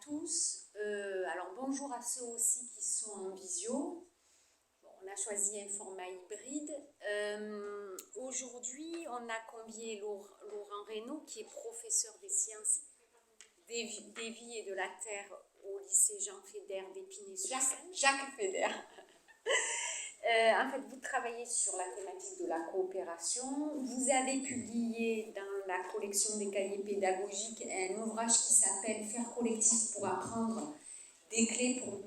tous. Alors bonjour à ceux aussi qui sont en visio. Bon, on a choisi un format hybride. Aujourd'hui, on a convié Laurent Reynaud, qui est professeur des sciences des vies et de la terre au lycée Jean Fédère d'Épinay-sur-Seine. Jacques Fédère. En fait, vous travaillez sur la thématique de la coopération. Vous avez publié dans la collection des cahiers pédagogiques un ouvrage qui s'appelle « Faire collectif pour apprendre », des clés pour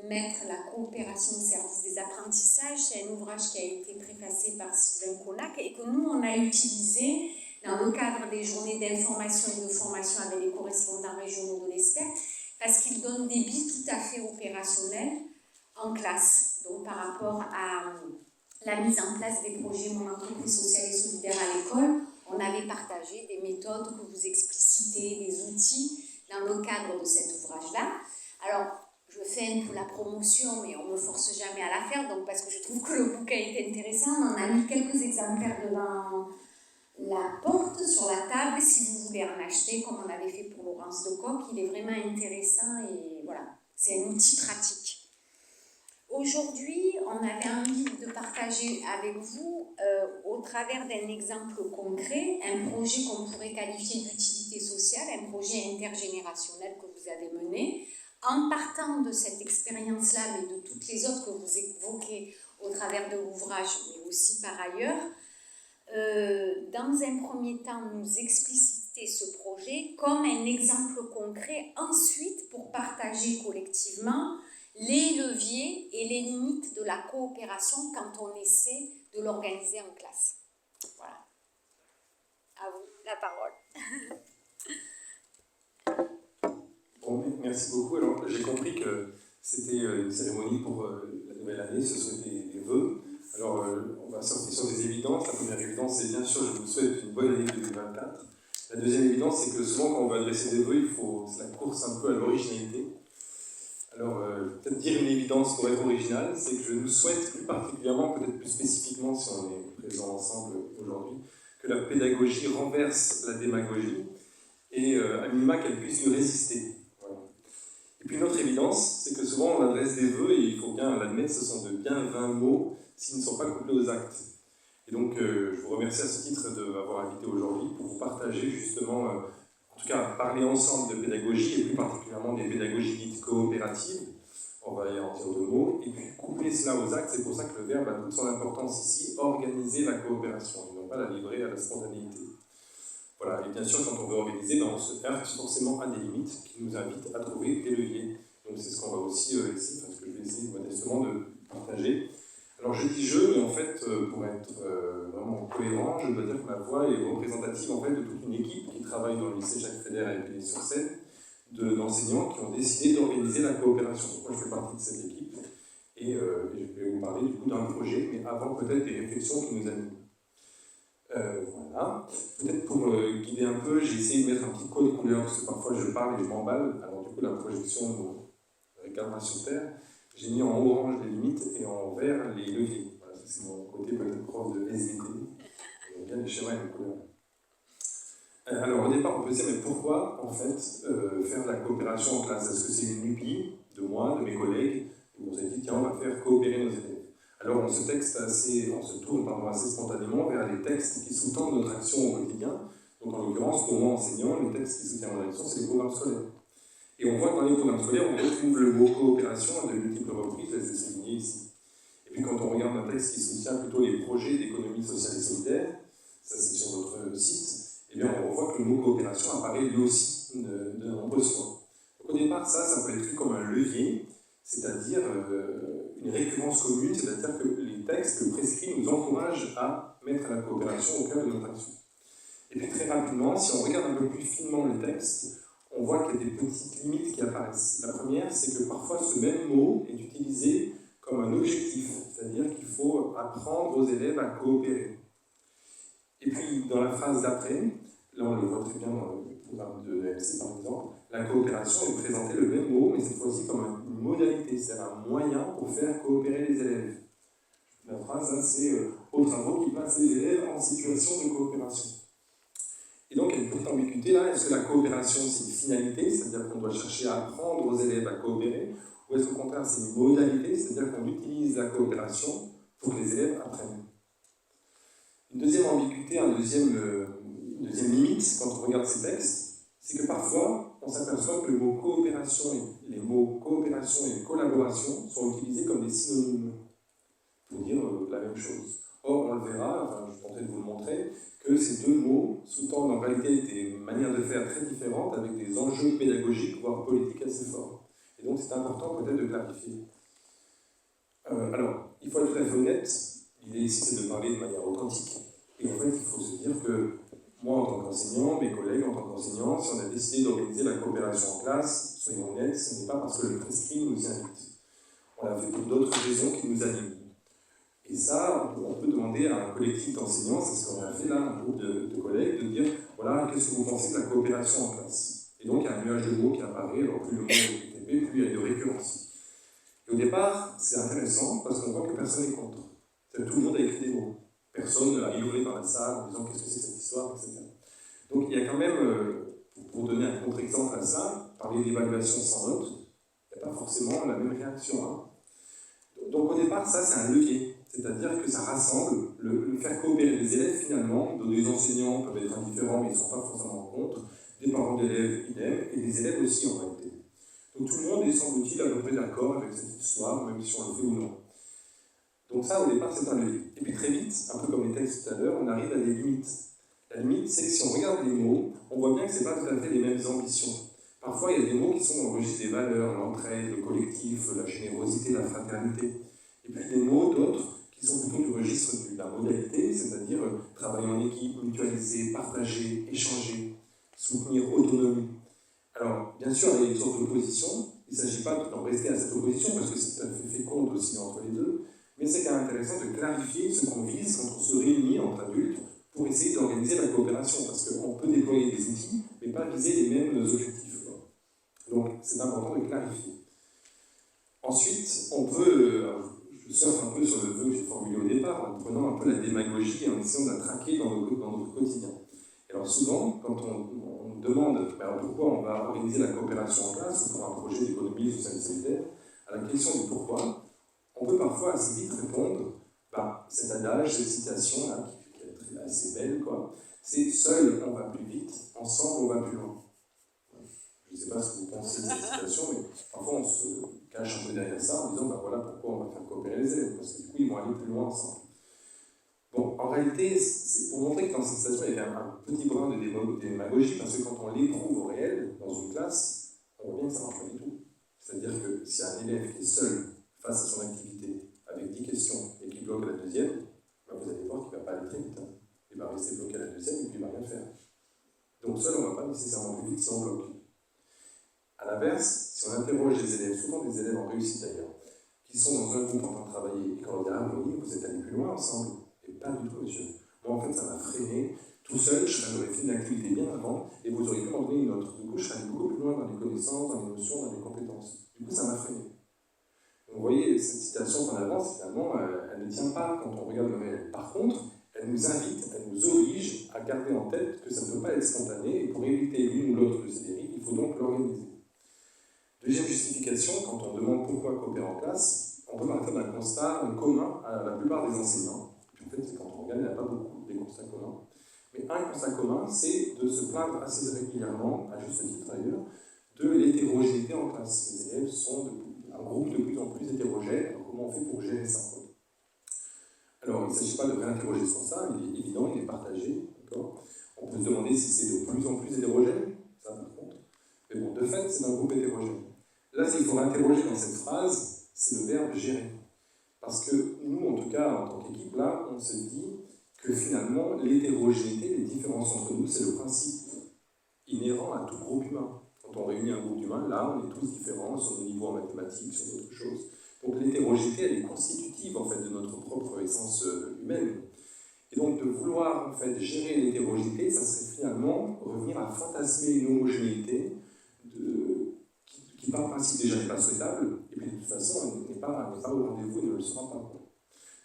mettre la coopération au service des apprentissages. C'est un ouvrage qui a été préfacé par Sylvain Connac et que nous, on a utilisé dans le cadre des journées d'information et de formation avec les correspondants régionaux de l'ESPER, parce qu'il donne des billes tout à fait opérationnelles en classe, donc par rapport à la mise en place des projets Mon entreprise sociale et solidaire à l'école. On avait partagé des méthodes que vous explicitez, des outils dans le cadre de cet ouvrage-là. Alors, je fais un peu la promotion, mais on ne me force jamais à la faire, donc parce que je trouve que le bouquin est intéressant. On a mis quelques exemplaires devant la porte, sur la table, si vous voulez en acheter, comme on avait fait pour Laurence Decoq. Il est vraiment intéressant et voilà, c'est un outil pratique. Aujourd'hui, on avait envie de partager avec vous, au travers d'un exemple concret, un projet qu'on pourrait qualifier d'utilité sociale, un projet intergénérationnel que vous avez mené, en partant de cette expérience-là, mais de toutes les autres que vous évoquez au travers de l'ouvrage, mais aussi par ailleurs. Dans un premier temps, nous expliciter ce projet comme un exemple concret, ensuite pour partager collectivement les leviers et les limites de la coopération quand on essaie de l'organiser en classe. Voilà. À vous la parole. Bon, merci beaucoup. Alors, j'ai compris que c'était une cérémonie pour la nouvelle année, ce sont des vœux. Alors, on va sortir sur des évidences. La première évidence, c'est bien sûr, je vous souhaite une bonne année 2024. La deuxième évidence, c'est que souvent, quand on va adresser des vœux, c'est la course un peu à l'originalité. Alors, peut-être dire une évidence pour être original, c'est que je nous souhaite plus particulièrement, peut-être plus spécifiquement, si on est présents ensemble aujourd'hui, que la pédagogie renverse la démagogie et à minima qu'elle puisse lui résister. Voilà. Et puis une autre évidence, c'est que souvent on adresse des vœux, et il faut bien l'admettre, ce sont de bien 20 mots s'ils ne sont pas couplés aux actes. Et donc je vous remercie à ce titre de m'avoir invité aujourd'hui pour vous partager justement, en tout cas parler ensemble de pédagogie, et plus particulièrement des pédagogies dites coopératives. On va y en dire deux mots, et puis coupler cela aux actes. C'est pour ça que le verbe a toute son importance ici, organiser la coopération, et non pas la livrer à la spontanéité. Voilà, et bien sûr, quand on veut organiser, on se heurte forcément à des limites qui nous invitent à trouver des leviers. Donc c'est ce qu'on va aussi essayer, ce que je vais essayer modestement de partager. Alors je dis je, mais en fait, pour être vraiment cohérent, je dois dire que ma voix est représentative en fait de toute une équipe qui travaille dans le lycée Jacques Fédère à Épinay-sur-Seine, d'enseignants qui ont décidé d'organiser la coopération. Moi je fais partie de cette équipe, et je vais vous parler du coup d'un projet, mais avant peut-être des réflexions qui nous animent. Voilà. Peut-être pour guider un peu, j'ai essayé de mettre un petit code couleur, parce que parfois je parle et je m'emballe. Alors du coup, la projection regardera sur Terre. J'ai mis en orange les limites et en vert les leviers. Voilà, ça c'est mon côté peut-être prof de SVT. J'aime bien les schémas et les couleurs. Alors au départ, on peut se dire, mais pourquoi en fait faire de la coopération en classe? Est-ce que c'est une lubie de moi, de mes collègues, et on s'est dit, tiens, on va faire coopérer nos élèves? Alors on se tourne assez spontanément vers les textes qui sous-tendent notre action au quotidien. Donc en l'occurrence, pour moi enseignant, les textes qui soutiennent mon action, c'est les programmes scolaires. Et on voit que dans les programmes scolaires, on retrouve le mot coopération à de multiples reprises, je les ai soulignés ici. Et puis quand on regarde un texte qui soutient plutôt les projets d'économie sociale et solidaire, ça c'est sur notre site, eh bien on voit que le mot coopération apparaît lui aussi de nombreuses fois. Donc au départ, ça peut être vu comme un levier, c'est-à-dire une récurrence commune, c'est-à-dire que les textes, le prescrit, nous encouragent à mettre la coopération au cœur de notre action. Et puis très rapidement, si on regarde un peu plus finement les textes, on voit qu'il y a des petites limites qui apparaissent. La première, c'est que parfois ce même mot est utilisé comme un objectif, c'est-à-dire qu'il faut apprendre aux élèves à coopérer. Et puis dans la phrase d'après, là on le voit très bien dans le programme de l'EMC par exemple, la coopération est présentée le même mot, mais cette fois-ci comme une modalité, c'est-à-dire un moyen pour faire coopérer les élèves. La phrase, c'est aux travaux qui placent les élèves en situation de coopération. Et donc, il y a une petite ambiguïté là. Est-ce que la coopération, c'est une finalité, c'est-à-dire qu'on doit chercher à apprendre aux élèves à coopérer, ou est-ce qu'au contraire, c'est une modalité, c'est-à-dire qu'on utilise la coopération pour que les élèves apprennent? Une deuxième ambiguïté, une deuxième limite, quand on regarde ces textes, c'est que parfois, on s'aperçoit que les mots coopération et collaboration sont utilisés comme des synonymes pour dire la même chose. Or, on le verra, enfin, je tenterai de vous le montrer, que ces deux mots sous-tendent en réalité des manières de faire très différentes avec des enjeux pédagogiques, voire politiques assez forts. Et donc, c'est important peut-être de clarifier. Alors, il faut être tout à fait honnête, l'idée ici, c'est de parler de manière authentique. Et en fait, il faut se dire que moi, en tant qu'enseignant, mes collègues, en tant qu'enseignants, si on a décidé d'organiser la coopération en classe, soyons honnêtes, ce n'est pas parce que le prescrit nous y invite. On l'a fait pour d'autres raisons qui nous animent. Et ça, on peut demander à un collectif d'enseignants, c'est ce qu'on a fait là, un groupe de collègues, de dire, voilà, qu'est-ce que vous pensez de la coopération en classe? Et donc, il y a un nuage de mots qui apparaît, alors plus le mot est épais, plus il y a de récurrence. Et au départ, c'est intéressant, parce qu'on voit que personne n'est contre. Tout le monde a écrit des mots. Personne n'a hurlé dans la salle en disant qu'est-ce que c'est cette histoire, etc. Donc il y a quand même, pour donner un contre-exemple à ça, parler d'évaluation sans note, il n'y a pas forcément la même réaction. Hein. Donc au départ, ça c'est un levier, c'est-à-dire que ça rassemble, le faire coopérer les élèves finalement, dont les enseignants peuvent être indifférents mais ils ne sont pas forcément contre, des parents d'élèves idem, et des élèves aussi en réalité. Donc tout le monde est semble-t-il à peu près d'accord avec cette histoire, même si on le fait ou non. Donc ça, au départ, c'est un levier. Et puis très vite, un peu comme les textes tout à l'heure, on arrive à des limites. La limite, c'est que si on regarde les mots, on voit bien que ce n'est pas tout à fait les mêmes ambitions. Parfois, il y a des mots qui sont dans le registre des valeurs, l'entraide, le collectif, la générosité, la fraternité. Et puis des mots, d'autres, qui sont plutôt du registre de la modalité, c'est-à-dire travailler en équipe, mutualiser, partager, échanger, soutenir autonomie. Alors, bien sûr, il y a une sorte d'opposition. Il ne s'agit pas d'en rester à cette opposition, parce que c'est tout à fait féconde aussi entre les deux. Mais c'est quand même intéressant de clarifier ce qu'on vise quand on se réunit entre adultes pour essayer d'organiser la coopération, parce qu'on peut déployer des outils, mais pas viser les mêmes objectifs. Donc c'est important de clarifier. Ensuite, on peut, je surfe un peu sur le vœu que j'ai formulé au départ, en prenant un peu la démagogie et en essayant de la traquer dans notre quotidien. Et alors souvent, quand on demande alors pourquoi on va organiser la coopération en classe, ou pour un projet d'économie sociale et solidaire, à la question du pourquoi, on peut parfois assez vite répondre, cet adage, cette citation là, qui est assez belle, quoi, c'est seul on va plus vite, ensemble on va plus loin. Je ne sais pas ce que vous pensez de cette citation, mais parfois on se cache un peu derrière ça en disant voilà pourquoi on va faire coopérer les élèves, parce que du coup ils vont aller plus loin ensemble. Bon, en réalité, c'est pour montrer que dans cette citation il y a un petit brin de démagogie, parce que quand on l'éprouve au réel, dans une classe, on voit bien que ça ne marche pas du tout. C'est-à-dire que si un élève qui est seul face à son activité, avec 10 questions, et qui bloque à la deuxième, vous allez voir qu'il ne va pas aller très vite. Hein. Il va rester bloqué à la deuxième et puis il ne va rien faire. Donc seul, on ne va pas nécessairement plus vite si on bloque. A l'inverse, si on interroge les élèves, souvent des élèves en réussite d'ailleurs, qui sont dans un groupe en train de travailler, et qu'on leur dit ah oui, vous êtes allés plus loin ensemble. Et pas du tout, monsieur. Moi, en fait, ça m'a freiné. Tout seul, j'aurais fait une activité bien avant, et vous auriez pu m'en donner une autre. Du coup, je serais allé beaucoup plus loin dans les connaissances, dans les notions, dans les compétences. Du coup, ça m'a freiné. Donc, vous voyez, cette citation qu'on avance, finalement, elle ne tient pas quand on regarde le réel. Par contre, elle nous invite, elle nous oblige à garder en tête que ça ne peut pas être spontané, et pour éviter l'une ou l'autre de ces dérives, il faut donc l'organiser. Deuxième justification, quand on demande pourquoi coopérer en classe, on peut partir d'un constat commun à la plupart des enseignants. En fait, c'est quand on regarde, il n'y en a pas beaucoup des constats communs. Mais un constat commun, c'est de se plaindre assez régulièrement, à juste titre d'ailleurs, de l'hétérogénéité en classe. Les élèves sont un groupe de plus en plus hétérogène. Alors comment on fait pour gérer ça? Alors, il ne s'agit pas de réinterroger ce constat, il est évident, il est partagé. On peut se demander si c'est de plus en plus hétérogène, ça par contre. Mais bon, de fait, c'est un groupe hétérogène. Là, ce qu'il faut interroger dans cette phrase, c'est le verbe gérer. Parce que nous, en tout cas, en tant qu'équipe, là, on se dit que finalement, l'hétérogénéité, les différences entre nous, c'est le principe inhérent à tout groupe humain. Quand on réunit un groupe d'humains, là, on est tous différents sur nos niveaux en mathématiques, sur d'autres choses. Donc l'hétérogénéité, elle est constitutive, en fait, de notre propre essence humaine. Et donc, de vouloir, en fait, gérer l'hétérogénéité, ça serait finalement revenir à fantasmer une homogénéité qui par principe déjà n'est pas souhaitable, et puis de toute façon, elle n'est pas au rendez-vous, elle ne le sera pas.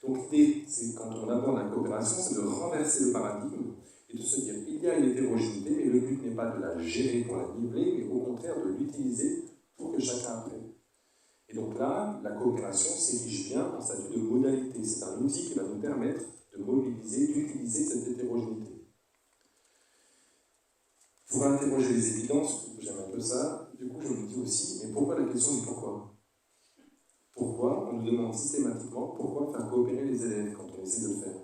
Donc l'idée, c'est quand on aborde la coopération, c'est de renverser le paradigme et de se dire il y a une hétérogénéité, mais le but n'est pas de la gérer pour la niveler, mais au contraire de l'utiliser pour que chacun apprenne. Et donc là, la coopération s'érige bien en statut de modalité. C'est un outil qui va nous permettre de mobiliser, d'utiliser cette hétérogénéité. Pour interroger les évidences, j'aime un peu ça, du coup je me dis aussi, mais pourquoi la question du pourquoi? Pourquoi on nous demande systématiquement pourquoi faire coopérer les élèves quand on essaie de le faire?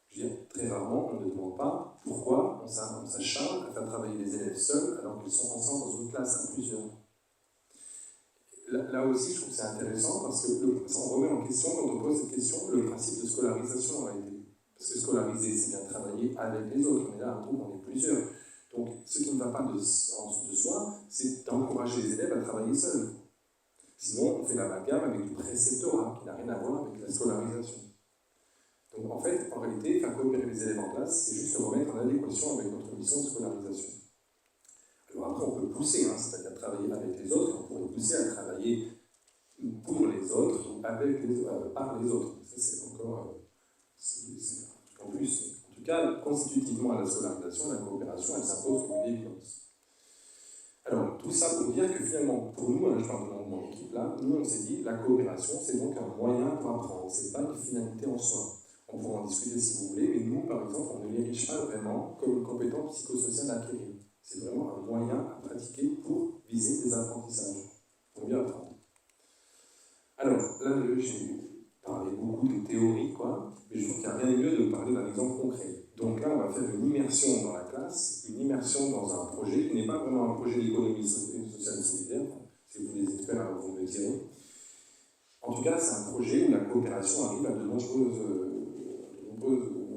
Je veux dire, très rarement, on ne demande pas pourquoi on s'acharne à faire travailler les élèves seuls alors qu'ils sont ensemble dans une classe à plusieurs. Là aussi, je trouve que c'est intéressant parce que on remet en question, quand on pose cette question, le principe de scolarisation en réalité. Parce que scolariser, c'est bien travailler avec les autres. On est là, un groupe, on est plusieurs. Donc, ce qui ne va pas de soi, c'est d'encourager les élèves à travailler seuls. Sinon, on fait l'amalgame avec du préceptorat, qui n'a rien à voir avec la scolarisation. Donc, en fait, en réalité, faire coopérer les élèves en classe, c'est juste se remettre en adéquation avec notre mission de scolarisation. Alors après, on peut pousser, c'est-à-dire travailler avec les autres, on pourrait pousser à travailler pour les autres, ou par les autres. Ça, c'est encore... en plus, en tout cas, constitutivement à la scolarisation, la coopération, elle s'impose comme une évidence. Alors, tout ça pour dire que finalement, pour nous, je parle de mon équipe là, nous on s'est dit, la coopération, c'est donc un moyen pour apprendre, c'est pas une finalité en soi. On pourra en discuter si vous voulez, mais nous, par exemple, on ne l'érige pas vraiment comme une compétence psychosociale à acquérir. C'est vraiment un moyen à pratiquer pour viser des apprentissages, pour mieux apprendre. Alors, là, j'ai parlé beaucoup de théorie, mais je trouve qu'il n'y a rien de mieux de parler d'un exemple concret. Donc là, on va faire une immersion dans la classe, une immersion dans un projet qui n'est pas vraiment un projet d'économie sociale et solidaire. Si vous les experts, vous me le direz. En tout cas, c'est un projet où la coopération arrive à de nombreuses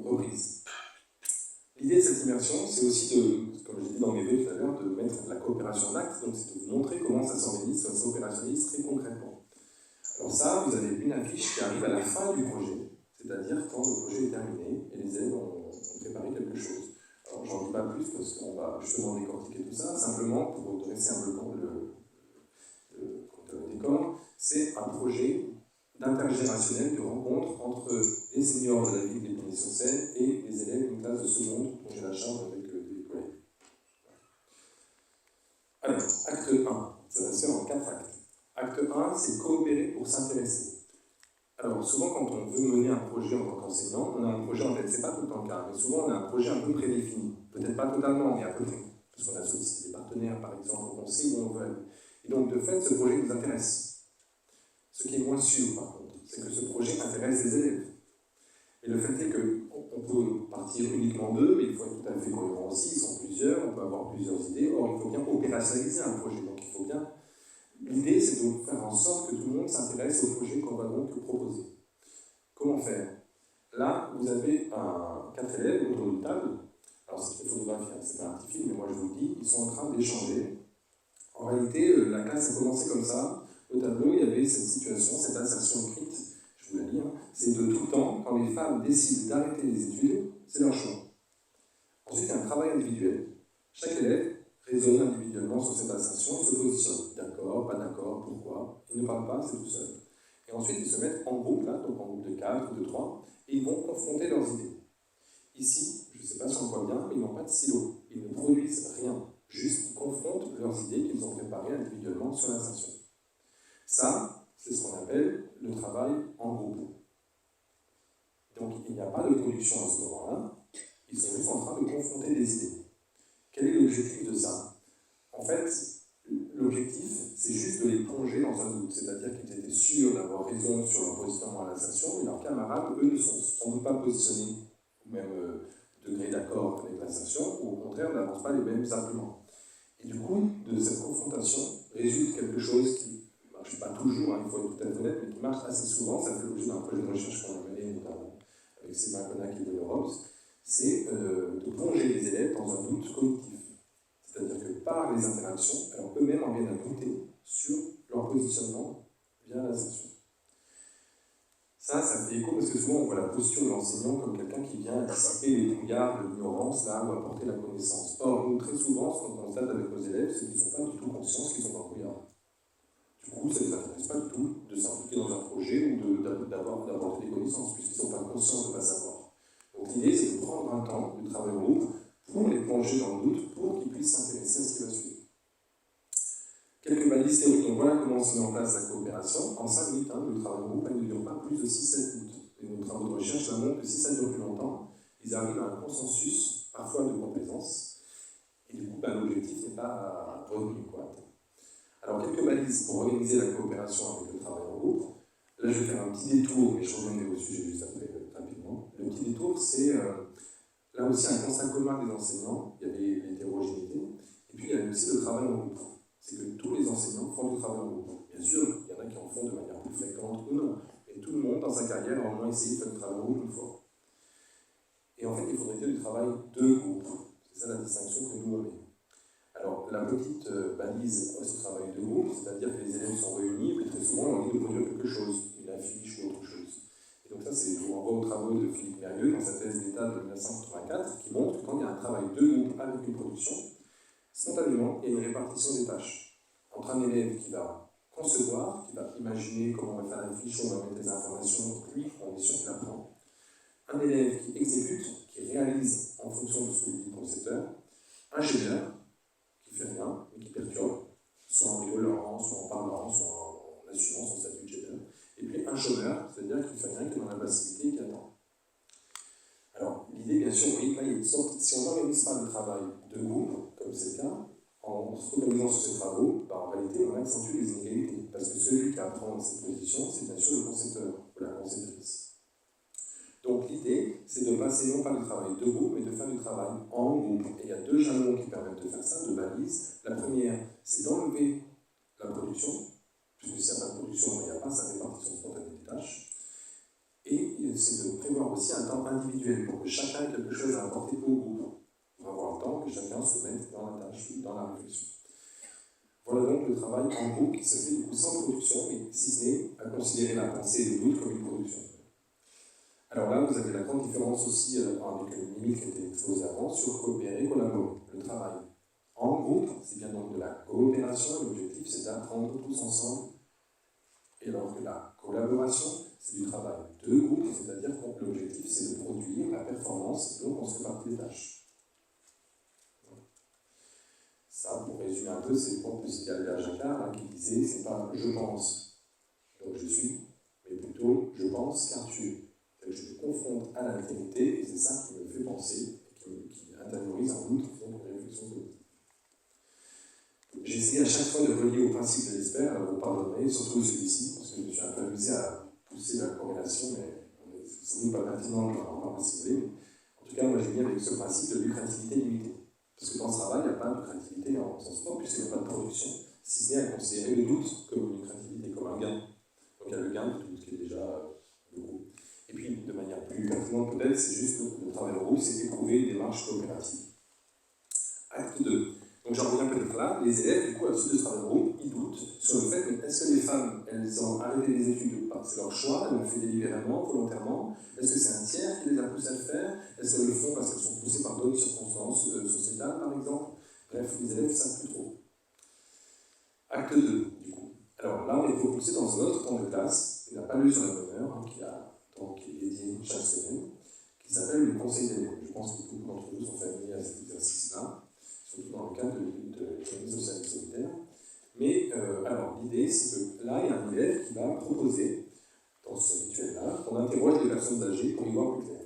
reprises. L'idée de cette immersion, c'est aussi de, comme je l'ai dit dans mes vœux tout à l'heure, de mettre la coopération en acte, donc c'est de vous montrer comment ça s'opérationnalise très concrètement. Alors ça, vous avez une affiche qui arrive à la fin du projet, c'est-à-dire quand le projet est terminé et les élèves ont préparé quelque chose. Alors j'en dis pas plus parce qu'on va justement décortiquer tout ça, simplement pour dresser un peu le décor, c'est un projet d'intergénérationnel de rencontre entre les seniors de la ville d'Épinay-sur-Seine et les élèves d'une classe de seconde dont j'ai la charge avec des collègues. Alors, acte 1, ça va se faire en 4 actes. Acte 1, c'est coopérer pour s'intéresser. Alors, souvent, quand on veut mener un projet en tant qu'enseignant, on a un projet en tête. C'est pas tout le temps le cas, mais souvent, on a un projet un peu prédéfini. Peut-être pas totalement, mais à peu près. Parce qu'on a sollicité des partenaires, par exemple, on sait où on veut aller. Et donc, de fait, ce projet nous intéresse. Ce qui est moins sûr, par contre, c'est que ce projet intéresse les élèves. Et le fait est qu'on peut partir uniquement d'eux, mais il faut être tout à fait cohérent aussi, ils sont plusieurs, on peut avoir plusieurs idées. Or, il faut bien opérationnaliser un projet, donc il faut bien... L'idée, c'est de faire en sorte que tout le monde s'intéresse au projet qu'on va donc proposer. Comment faire? Là, vous avez 4 élèves autour d'une table. Alors, c'est une photographie, c'est pas un petit film, mais moi je vous le dis, ils sont en train d'échanger. En réalité, la classe a commencé comme ça. Au tableau, il y avait cette situation, cette assertion écrite, je vous la lis, c'est de tout temps, quand les femmes décident d'arrêter les études, c'est leur choix. Ensuite, il y a un travail individuel. Chaque élève raisonne individuellement sur cette assertion, il se positionne. D'accord, pas d'accord, pourquoi? Ils ne parlent pas, c'est tout seul. Et ensuite, ils se mettent en groupe, là, donc en groupe de 4 ou de 3, et ils vont confronter leurs idées. Ici, je ne sais pas si on voit bien, mais ils n'ont pas de silo. Ils ne produisent rien. Juste, ils confrontent leurs idées qu'ils ont préparées individuellement sur l'assertion. Ça, c'est ce qu'on appelle le travail en groupe. Donc, il n'y a pas de production à ce moment-là. Ils sont juste en train de confronter des idées. Quel est l'objectif de ça? En fait, l'objectif, c'est juste de les plonger dans un doute. C'est-à-dire qu'ils étaient sûrs d'avoir raison sur leur positionnement à l'assertion, mais leurs camarades, eux, ne sont sans doute pas positionnés au même degré d'accord avec l'assertion, ou au contraire, n'avancent pas les mêmes arguments. Et du coup, de cette confrontation résulte quelque chose qui ne marche pas toujours, il faut être tout à fait honnête, mais qui marche assez souvent. Ça fait l'objet d'un projet de recherche qu'on a mené notamment avec Sylvain Connac et Will Robs, c'est de plonger les élèves dans un doute cognitif. C'est-à-dire que par les interactions, alors eux-mêmes en viennent à douter sur leur positionnement via l'assertion. Ça fait écho parce que souvent on voit la posture de l'enseignant comme quelqu'un qui vient dissiper les brouillards de l'ignorance, là, ou apporter la connaissance. Or, nous, très souvent, ce qu'on constate avec nos élèves, c'est qu'ils ne sont pas du tout conscients qu'ils sont dans le brouillard. Du coup, ça ne les intéresse pas du tout de s'impliquer dans un projet ou d'apporter des connaissances, puisqu'ils ne sont pas conscients de ne pas savoir. Donc l'idée, c'est de prendre un temps du travail en groupe pour les plonger dans le doute, pour qu'ils puissent s'intéresser à ce qui va suivre. Quelques balises théoriques, donc voilà comment se met en place la coopération. En 5 minutes, le travail en groupe, il ne dure pas plus de 6-7 minutes. Et nos travaux de recherche montrent que si ça dure plus longtemps, ils arrivent à un consensus, parfois de complaisance, et du coup, l'objectif n'est pas revenu. Alors, quelques balises pour organiser la coopération avec le travail en groupe. Là, je vais faire un petit détour, mais je reviendrai au sujet juste après, rapidement. Le petit détour, c'est là aussi un constat commun des enseignants. Il y avait l'hétérogénéité, et puis il y avait aussi le travail en groupe. C'est que tous les enseignants font du travail en groupe. Bien sûr, il y en a qui en font de manière plus fréquente ou non, mais tout le monde, dans sa carrière, a au moins essayé de faire du travail en groupe une fois. Et en fait, il faudrait dire du travail de groupe. C'est ça la distinction que nous on met. Alors, la petite balise ce travail de groupe, c'est-à-dire que les élèves sont réunis, et puis très souvent, on a envie de produire quelque chose, une affiche ou autre chose. Et donc ça, je vous renvoie aux travaux de Philippe Mérieux dans sa thèse d'État de 1984, qui montre que quand il y a un travail de groupe avec une production, spontanément, il y a une répartition des tâches. Entre un élève qui va concevoir, qui va imaginer comment on va faire l'affiche, où on va mettre des informations, donc lui, on est sûr qu'il apprend. Un élève qui exécute, qui réalise en fonction de ce que dit le concepteur. Un ingénieur, qui fait rien, mais qui perturbe, soit en rigolant, soit en parlant, soit en assumant son statut de gêneur. Et puis un chômeur, c'est-à-dire qui fait rien, qui est dans la passivité et qui attend. Alors, l'idée, bien sûr, vous voyez que là, il y a une sorte, si on n'organise pas le travail de groupe, comme c'est le cas, en se focalisant sur ces travaux, en réalité, on accentue les inégalités. Parce que celui qui apprend dans cette position, c'est bien sûr le concepteur ou la conceptrice. Donc l'idée, c'est de passer non pas du travail de groupe, mais de faire du travail en groupe. Et il y a 2 jalons qui permettent de faire ça, 2 balises. La première, c'est d'enlever la production, puisque s'il n'y a pas de production, il n'y a pas sa répartition spontanée des tâches. Et c'est de prévoir aussi un temps individuel pour que chacun ait quelque chose à apporter au groupe, pour avoir le temps que chacun se mette dans la tâche, dans la réflexion. Voilà donc le travail en groupe qui se fait du coup sans production, mais si ce n'est à considérer la pensée et le doute comme une production. Alors là, vous avez la grande différence aussi avec une limite qui était exposée avant sur coopérer, collaborer. Le travail en groupe, c'est bien donc de la coopération, et l'objectif c'est d'apprendre tous ensemble. Et alors que la collaboration, c'est du travail de groupe, c'est-à-dire que l'objectif c'est de produire la performance, et donc on se répartit les tâches. Ça, pour résumer un peu, c'est le propre de citer Albert Jacquard qui disait c'est pas je pense, donc je suis, mais plutôt je pense car tu es. Je me confronte à l'altérité, et c'est ça qui me fait penser, qui intériorise en outre une réflexion politique. J'ai essayé à chaque fois de relier au principe de l'espère, alors vous pardonnerez, surtout celui-ci, parce que je me suis un peu amusé à pousser la corrélation, mais c'est sans doute pas pertinent, je vais en parler si vous voulez. En tout cas, moi j'ai mis avec ce principe de lucrativité limitée. Parce que dans ce travail, il n'y a pas de lucrativité en sens propre, puisqu'il n'y a pas de production, si ce n'est à considérer le doute comme une lucrativité, comme un gain. Donc il y a le gain du doute qui est déjà le groupe. Et puis, de manière plus pertinente peut-être, c'est juste le travail en groupe, c'est éprouver une démarche coopérative. Acte 2. Donc j'en reviens peut-être là, les élèves, du coup, à la suite de ce travail en groupe, ils doutent sur le fait, mais est-ce que les femmes, elles ont arrêté les études ou pas? C'est leur choix, elles l'ont fait délibérément, volontairement. Est-ce que c'est un tiers qui les a poussées à le faire? Est-ce qu'elles le font parce qu'elles sont poussées par d'autres circonstances sociétales, par exemple? Bref, les élèves ne savent plus trop. Acte 2, du coup. Alors là, on est propulsé dans un autre temps de classe, qui n'a pas lieu sur la bonne heure, qui est dédié chaque semaine, qui s'appelle le conseil d'élèves. Je pense que beaucoup d'entre vous sont familiers à cet exercice-là, surtout dans le cadre de l'économie sociale et solidaire. Mais alors, l'idée, c'est que là, il y a un élève qui va proposer, dans ce rituel-là, qu'on interroge des personnes âgées pour y voir plus clair.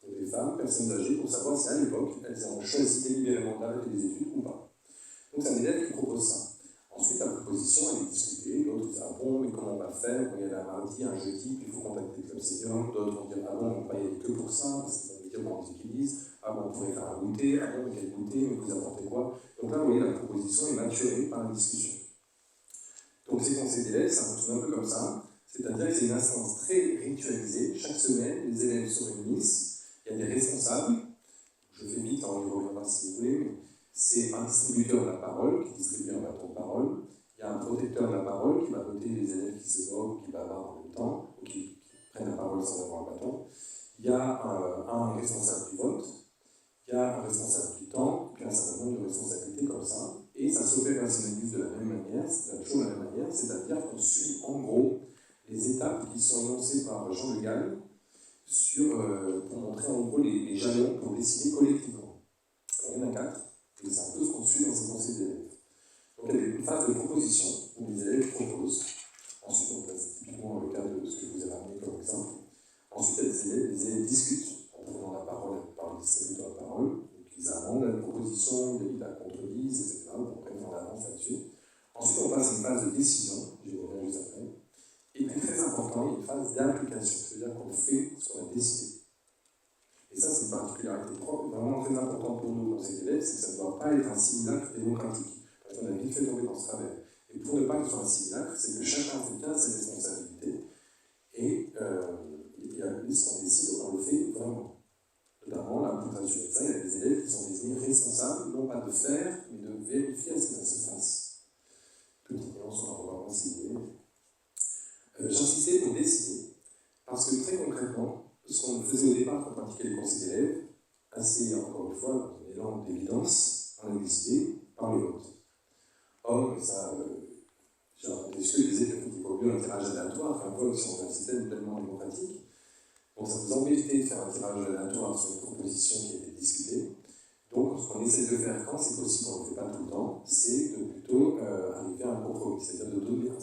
Donc des femmes, personnes âgées, pour savoir si à l'époque, elles ont choisi délibérément d'arrêter les études ou pas. Donc c'est un élève qui propose ça. Ensuite, la proposition, elle est discutée. D'autres disent, ah bon, mais comment on va faire? Il y a un mardi, un jeudi, puis il faut contacter le club senior. D'autres vont dire, ah bon, on ne va pas y aller que pour ça, parce qu'ils vont dire, bon, on utilise. Ah bon, on pourrait faire un goûter. Ah bon, quel goûter? Mais vous apportez quoi? Donc là, vous voyez, la proposition est maturée par la discussion. Donc ces conseils d'élèves, ça fonctionne un peu comme ça. C'est-à-dire que c'est une instance très ritualisée. Chaque semaine, les élèves se réunissent. Il y a des responsables. Je fais vite, on y reviendra si vous voulez. C'est un distributeur de la parole qui distribue un bâton de parole. Il y a un protecteur de la parole qui va noter les élèves qui se moquent, qui bavardent en même temps, ou qui prennent la parole sans avoir un bâton. Il y a un responsable du vote, il y a un responsable du temps, puis un certain nombre de responsabilités comme ça. Et ça s'opérationnalise de la même manière, toujours de la même manière, c'est-à-dire qu'on suit en gros les étapes qui sont énoncées par Jean Le Gall, pour montrer en gros les jalons pour décider collectivement. Alors, il y en a 4, et c'est un peu ce qu'on suit dans ces conseils d'élèves. Donc il y a une phase de proposition où les élèves proposent. Ensuite, on passe typiquement le cas de ce que je vous ai ramené comme exemple. Ensuite, les élèves discutent en prenant la parole par le distributeur de parole. Donc, ils amendent la proposition, ils la contredisent, etc. Donc, on avance là-dessus. Ensuite, on passe à une phase de décision, je reviens juste après. Et puis, très important, il y a une phase d'application, c'est-à-dire qu'on fait ce qu'on a décidé. Et ça, c'est une particularité propre, vraiment très importante pour nous, conseils d'élèves, c'est que ça ne doit pas être un simulacre démocratique. Parce qu'on a vite fait tomber dans ce travers. Et pour ne pas que ce soit un simulacre, c'est que chacun fait bien ses responsabilités. Et ce qu'on décide, on le fait vraiment. Notamment, là, pour assurer ça, il y a des élèves qui sont désignés responsables, non pas de faire, mais de vérifier à ce que ça se fasse. Petite nuance, on en reparlera si vous voulez. J'insistais pour décider, parce que très concrètement, ce qu'on faisait au départ quand on pratiquait les conseils d'élèves, assez, encore une fois, dans un élan d'évidence, on a décidé par le vote. Or, ça, j'ai raconté ce que je disais qu'il faut mieux un tirage aléatoire, enfin, quoi, si on a un système pleinement démocratique. Donc, ça nous embêtait de faire un tirage aléatoire sur une proposition qui a été discutée. Donc, ce qu'on essaie de faire quand c'est possible, on ne le fait pas tout le temps, c'est de plutôt arriver à un compromis, c'est-à-dire de donner un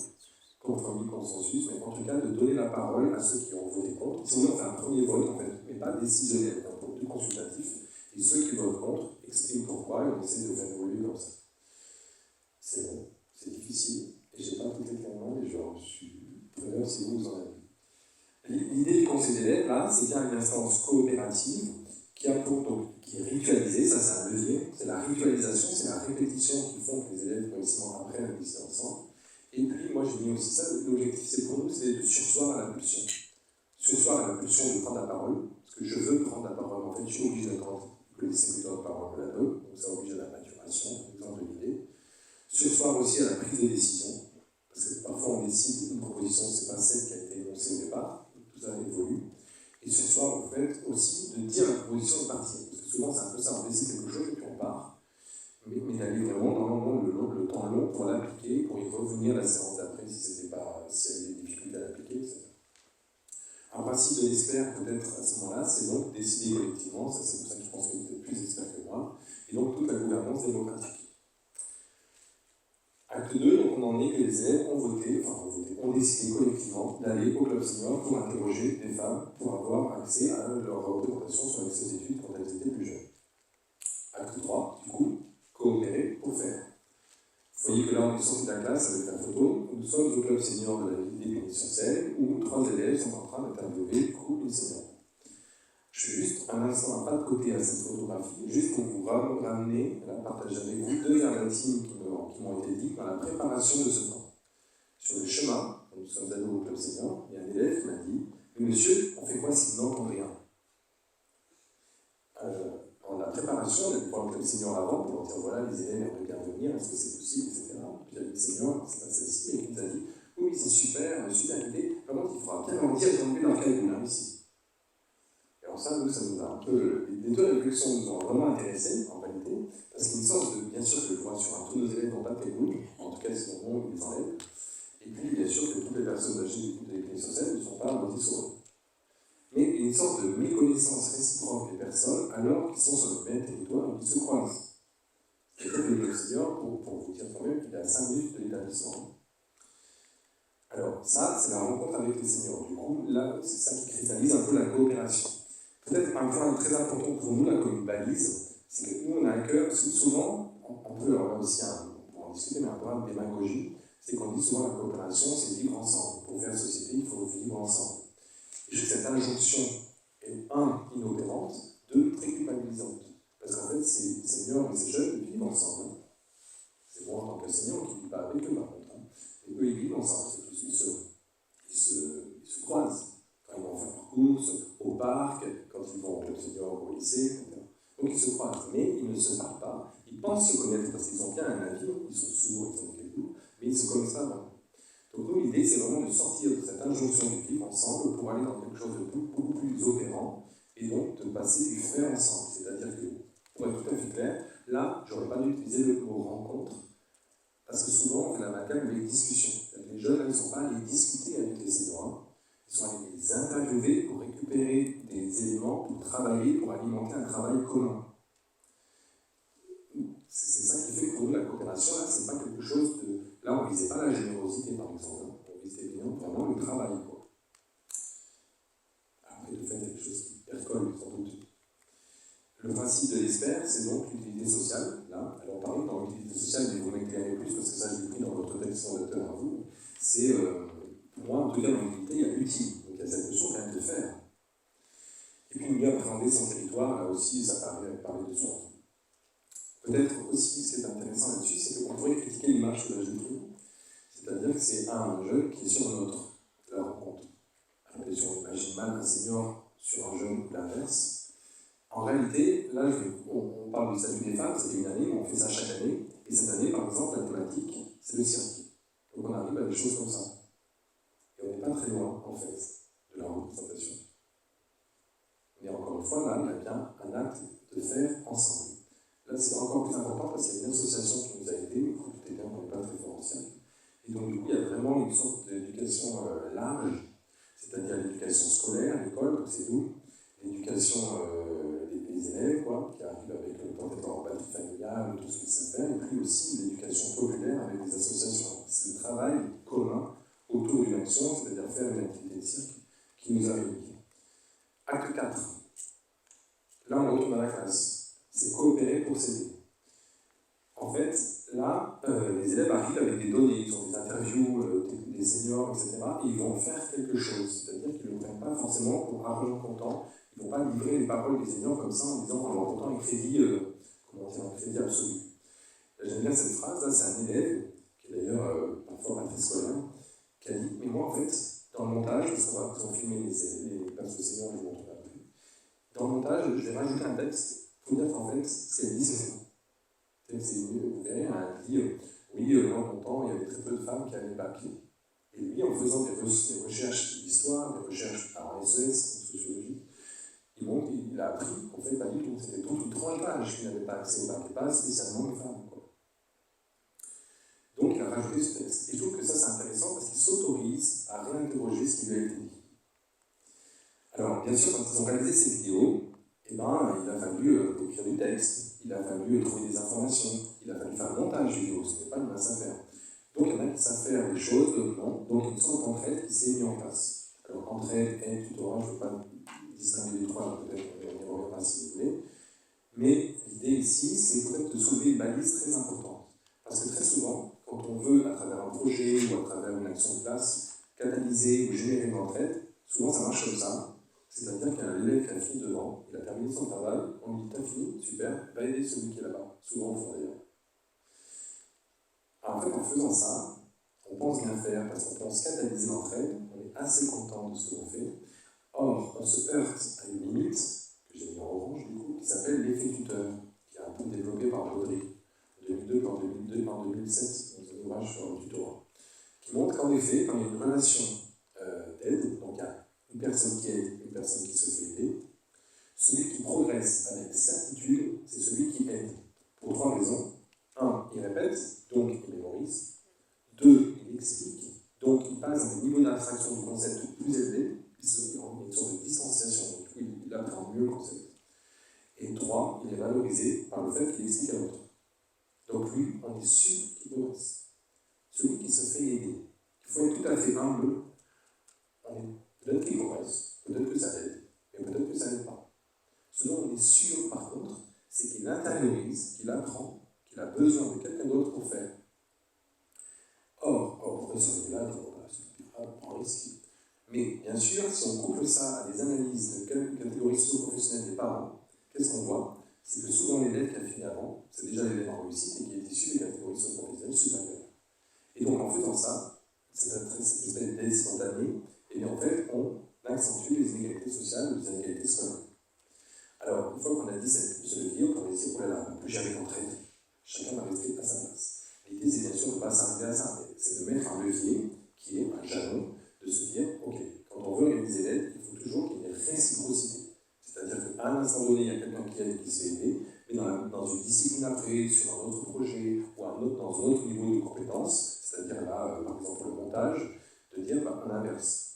compromis, consensus, mais en tout cas de donner la parole à ceux qui ont voté contre. Si on fait un premier vote, en fait, mais pas décisionnel, un vote consultatif, et ceux qui votent contre expriment pourquoi, et on essaie de faire évoluer comme ça. C'est bon, c'est difficile, et je n'ai pas toutes les clés en main, mais je suis preneur si vous en avez. L'idée du conseil d'élèves, là, c'est bien une instance coopérative qui est ritualisée, ça c'est un levier, c'est la ritualisation, c'est la répétition qui font que les élèves progressivement apprennent à décider ensemble. Et puis, moi j'ai mis aussi ça, l'objectif c'est pour nous, c'est de sursoir à la pulsion. Sursoir à la pulsion de prendre la parole, parce que je veux prendre la parole, en fait, je suis obligé d'attendre que le distributeur de parole me la donne, donc ça oblige à la maturation, exemple de l'idée. Sursoir aussi à la prise de décision, parce que parfois on décide d'une proposition, c'est pas celle qui a été énoncée au départ, tout ça évolue. Et sursoir, en fait, aussi de dire la proposition de partir, parce que souvent c'est un peu ça, on décide quelque chose et puis on part. Mais d'aller vraiment dans le temps long pour l'appliquer, pour y revenir la séance d'après s'il y avait des difficultés à l'appliquer, etc. Un principe de l'expert, peut-être à ce moment-là, c'est donc décider collectivement, ça c'est pour ça que je pense que vous êtes plus expert que moi, et donc toute la gouvernance démocratique. Acte 2, donc on en est que les élèves ont décidé collectivement d'aller au club senior pour interroger des femmes pour avoir accès à leur représentation sur les études quand elles étaient plus jeunes. Acte 3, du coup, coopérer pour faire. Vous voyez que là, on est sorti de la classe avec la photo. Nous sommes au club senior de la ville d'Épinay-sur-Seine où 3 élèves sont en train d'interviewer du coup les seniors. Je fais juste un instant, un pas de côté à cette photographie, juste pour vous ramener, partager avec vous 2 verbatims qui m'ont été dites dans la préparation de ce temps. Sur le chemin, quand nous sommes allés au club senior, il y a un élève qui m'a dit « Mais monsieur, on fait quoi s'il n'entend rien ?» En la préparation, on a dû voir le club senior avant pour dire voilà, les élèves aimeraient bien venir, est-ce que c'est possible, etc. Puis il y a le senior, c'est pas celle-ci, mais qui nous a dit oui, c'est super idée, par contre, il faudra bien leur dire d'enlever leur cagoule ici. Et alors, ça nous a un peu. Les 2 réflexions nous ont vraiment intéressés, en réalité, parce qu'il y a une sorte de. Bien sûr que je vois sur tous nos élèves n'ont pas de cagoule, en tout cas, sinon, non, ils les enlèvent. Et puis, bien sûr que toutes les personnes âgées de l'Épinay-sur-Seine ne sont pas motivées sur eux. Mais il y a une sorte de méconnaissance réciproque des personnes alors qu'ils sont sur le même territoire et qu'ils se croisent. C'est-à-dire que le senior, pour vous dire quand même qu'il est à 5 minutes de l'établissement. Alors, ça, c'est la rencontre avec les seniors. Du coup, là, c'est ça qui cristallise un peu la coopération. Peut-être un point très important pour nous, là, comme une balise, c'est que nous, on a à cœur, parce que souvent, on peut, alors là aussi, on peut en discuter, mais un peu de démagogie, c'est qu'on dit souvent la coopération, c'est vivre ensemble. Pour faire société, il faut vivre ensemble. Et cette injonction est, 1, inopérante, 2, très culpabilisante. Parce qu'en fait, ces seniors et ces jeunes ils vivent ensemble. Hein. C'est moi en tant que senior qui ne vit pas avec eux, par contre. Hein. Et eux, ils vivent ensemble. Ils se croisent. Quand ils vont faire leurs courses, au parc, quand ils vont au club senior, au lycée, etc. Donc ils se croisent. Mais ils ne se parlent pas. Ils pensent se connaître parce qu'ils ont bien un avis. Ils sont sourds, ils sont quelque chose. Mais ils ne se connaissent pas vraiment. Donc nous, l'idée, c'est vraiment de sortir de cette injonction de vivre ensemble pour aller dans quelque chose de beaucoup plus opérant et donc de passer du faire ensemble. C'est-à-dire que, pour être tout à fait clair, là, j'aurais pas dû utiliser le mot rencontre, parce que souvent, on fait l'amalgame avec discussion. Les jeunes, ils ne sont pas allés discuter avec les seniors. Ils sont allés les interviewer pour récupérer des éléments, pour travailler, pour alimenter un travail commun. C'est ça qui fait que pour nous, la coopération, là, c'est pas quelque chose de... Là, on ne visait pas la générosité, par exemple. On visait bien vraiment le travail, quoi. Après, de fait, il y a quelque chose qui percole, sans doute. Le principe de l'expert, c'est donc l'utilité sociale. Là, alors on parlait dans l'utilité sociale, mais vous m'éclairez plus, parce que ça, je l'ai pris dans votre texte fondateur à vous. C'est, pour moi, en tout cas, dans l'utilité, il y a l'utile. Donc il y a cette notion quand même de faire. Et puis, mieux appréhender son territoire, là aussi, ça parlait de soi. Peut-être aussi, ce qui est intéressant là-dessus, c'est qu'on pourrait critiquer l'image que j'ai prise. C'est-à-dire que c'est un jeune qui est sur un autre, de la rencontre. Alors, si on imagine mal un senior sur un jeune ou l'inverse. En réalité, là, on parle du statut des femmes, c'était une année, mais on fait ça chaque année. Et cette année, par exemple, la thématique, c'est le cirque. Donc on arrive à des choses comme ça. Et on n'est pas très loin, en fait, de la représentation. Mais encore une fois, là, il y a bien un acte de faire ensemble. Là, c'est encore plus important parce qu'il y a une association qui nous a aidés, vous doutez bien qu'on n'est pas très fort en cirque. Et donc, du coup, il y a vraiment une sorte d'éducation large, c'est-à-dire l'éducation scolaire, l'école, donc c'est nous, l'éducation des élèves, quoi, qui arrivent avec le protecteur en batterie familiale, tout ce qu'ils savent faire, et puis aussi l'éducation populaire avec des associations. C'est le travail commun autour d'une action, c'est-à-dire faire une activité de cirque qui nous a réunis. Acte 4. Là, on retourne à la classe. C'est coopérer pour s'aider. En fait, là, les élèves arrivent avec des données, ils ont des interviews des seniors, etc., et ils vont faire quelque chose. C'est-à-dire qu'ils ne le prennent pas forcément pour argent comptant. Ils ne vont pas livrer les paroles des seniors comme ça en disant en leur portant un crédit, un crédit absolu. J'aime bien cette phrase, là, c'est un élève, qui est d'ailleurs parfois pas très scolaire, qui a dit, mais moi en fait, dans le montage, parce qu'ils ont filmé les places de seniors, ils vont trouver après. Dans le montage, je vais rajouter un texte pour dire qu'en fait, ce qu'elle dit, c'est faux. Vous verrez, elle dit, oui, dans mon temps, il y avait très peu de femmes qui avaient le bac. Et lui, en faisant des recherches d'histoire, des recherches en SES, en sociologie, il a appris qu'en fait, pas du tout. C'était toute une tranche d'âge qui n'avait pas accès au bac, et pas spécialement les femmes. Quoi. Donc, il a rajouté ce texte. Et je trouve que ça, c'est intéressant parce qu'il s'autorise à réinterroger ce qui lui a été dit. Alors, bien sûr, quand ils ont réalisé ces vidéos, eh ben, il a fallu écrire du texte, il a fallu trouver des informations, il a fallu faire un montage vidéo, ce n'était pas une mince affaire. Donc il y en a qui savent faire des choses, d'autres non. Donc une sorte d'entraide qui s'est mise en place. Alors entraide, aide, tutorat, je ne veux pas distinguer les trois, peut-être on y reviendra si vous voulez. Mais l'idée ici, c'est peut-être de soulever une balise très importante. Parce que très souvent, quand on veut, à travers un projet ou à travers une action de place, catalyser ou générer une entraide, souvent ça marche comme ça. C'est-à-dire qu'il y a un élève qui a fini devant, il a terminé son travail, on lui dit t'as fini, super, va aider celui qui est là-bas. Souvent on le fait d'ailleurs. En fait, en faisant ça, on pense bien faire parce qu'on pense catalyser l'entraide, on est assez content de ce que l'on fait. Or, on se heurte à une limite, que j'ai mis en orange du coup, qui s'appelle l'effet tuteur, qui est un peu développé par Baudry, en 2002, en 2007, dans un ouvrage sur le tutorat, qui montre qu'en effet, quand il y a une relation d'aide, donc il y a une personne qui aide, une personne qui se fait aider, celui qui progresse avec certitude, c'est celui qui aide. Pour trois raisons. 1, il répète, donc il mémorise. 2, il explique, donc il passe dans des niveaux d'abstraction du concept plus élevés, il y a une sorte de distanciation, donc il apprend mieux le concept. Et 3, il est valorisé par le fait qu'il explique à l'autre. Donc lui, on est sûr qu'il progresse. Celui qui se fait aider. Il faut être tout à fait humble. Peut-être qu'il progresse, peut-être que ça aide, mais peut-être que ça n'aide pas. Ce dont on est sûr, par contre, c'est qu'il intériorise, qu'il apprend, qu'il a besoin de quelqu'un d'autre pour faire. Or, on ce là on risque. Mais bien sûr, si on couple ça à des analyses de quelques catégories socio-professionnelles des parents, qu'est-ce qu'on voit? C'est que souvent l'élève qui a fini avant, c'est déjà l'élève en réussite et qui est issu des catégories socio-professionnelles supérieures. Et donc en faisant ça, cette espèce d'aide spontanée, et bien en fait, on accentue les inégalités sociales ou les inégalités scolaires. Alors, une fois qu'on a dit ce levier, on peut dire, oh là là, on ne peut jamais l'entraîner. Chacun va rester à sa place. L'idée, c'est bien sûr de ne pas s'arrêter à ça, mais c'est de mettre un levier qui est un jalon, de se dire, ok, quand on veut organiser l'aide, il faut toujours qu'il y ait une réciprocité. C'est-à-dire qu'à un instant donné, il y a quelqu'un qui aide, qui se fait aider, mais dans une discipline après, sur un autre projet, ou dans un autre niveau de compétence, c'est-à-dire là, par exemple, le montage, de dire, on inverse.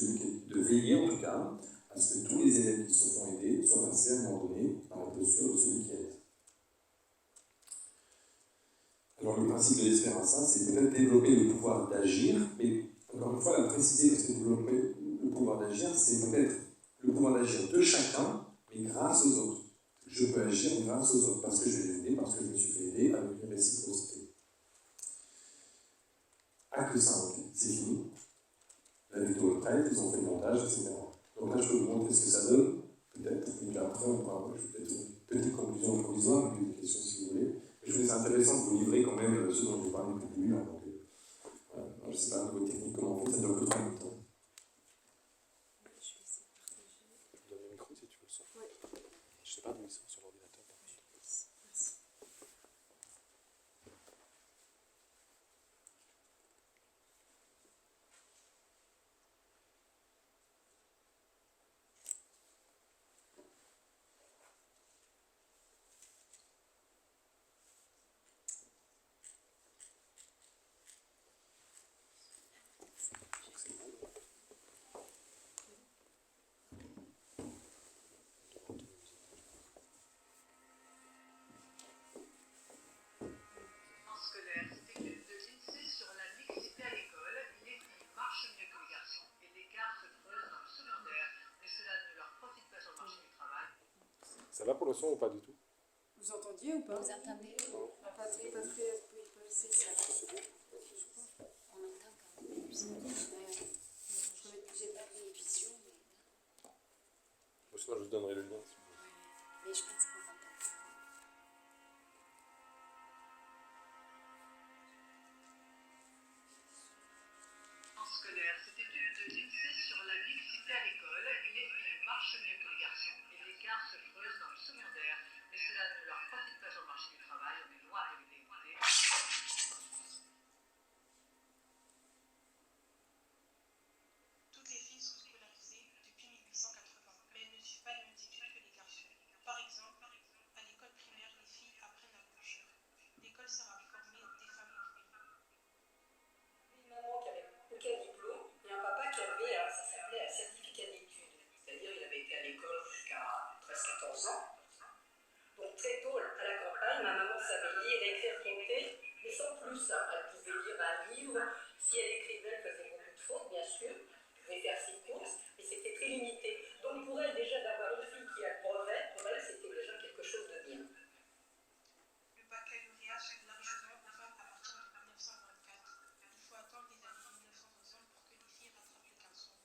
de veiller en tout cas à ce que tous les élèves qui se font aider soient passés à un moment donné dans la posture de celui qui aide. Alors le principe de l'espéranza, c'est peut-être développer le pouvoir d'agir, mais encore une fois, la préciser, parce que développer le pouvoir d'agir, c'est peut-être le pouvoir d'agir de chacun, mais grâce aux autres. Je peux agir grâce aux autres, parce que je vais aider, parce que je me suis fait aider, avec une réciprocité. Acte 5, c'est fini. La vidéo est prête, ils ont fait le montage, etc. Donc là, je peux vous montrer ce que ça donne, peut-être, et puis après, on pourra peut-être une petite conclusion provisoire, et puis des questions si vous voulez. Mais je trouvais ça intéressant de vous livrer quand même ce dont je parlais depuis le début. Hein, donc, voilà. Je ne sais pas, niveau technique, comment on fait, ça dure que 3 minutes. Hein. Je te donne le micro si tu veux le son. Oui. Je ne sais pas d'où il sort sur l'ordinateur. Merci. Ça va pour le son ou pas du tout? Vous entendiez ou pas? Vous entendez? Pas très, c'est ça. C'est bon. On entend quand même. J'ai pas de vision, mais... Sinon, je vous donnerai le lien. Si vous voulez. Mais je pense qu'on entend. En scolaire, cette étude de l'INSEE sur la mixité à l'école, les filles marchent mieux que les garçons et l'écart se creuse dans le secondaire, mais cela ne leur profite pas sur le marché du travail, on est loin de l'égalité. Toutes les filles sont scolarisées depuis 1880, mais elles ne suivent pas les mêmes études que les garçons. Par exemple, à l'école primaire, les filles apprennent la couture. L'école sert à former des femmes ouvrières. Une maman qui avait aucun diplôme et un papa qui avait, ça s'appelait un certificat d'études. C'est-à-dire il avait été à l'école jusqu'à 13-14 ans. Donc très tôt, à la campagne, ma maman savait lire, écrire, compter, mais sans plus. Elle pouvait lire un livre. Si elle écrivait, elle faisait beaucoup de fautes, bien sûr. Elle pouvait faire ses courses, mais c'était très limité. Donc pour elle, déjà d'avoir une fille qui a le brevet, pour elle, c'était déjà quelque chose de bien. Le baccalauréat s'ouvre largement aux femmes à partir de 1924. Il faut attendre les années 1960 pour que les filles rattrapent les garçons.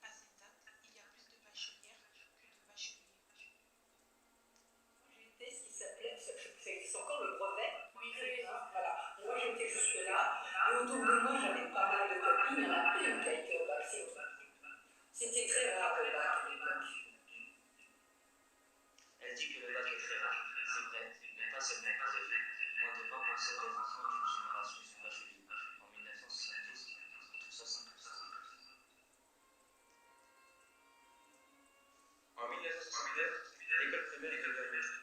À cette date, il y a plus de bachelières que de bacheliers. J'étais ce qui s'appelait, c'est encore le brevet. Oui, voilà. Moi j'étais jusque-là, et autour de moi j'avais pas mal de copines, il y en a une qui a été au bac. C'était très rare le bac à l'époque. Elle dit que le bac est très rare, c'est vrai, mais pas seulement pour les filles. Moins de 20% des enfants d'une génération sont bacheliers. En 1970, contre 60%. En 1969, l'école primaire est ouverte,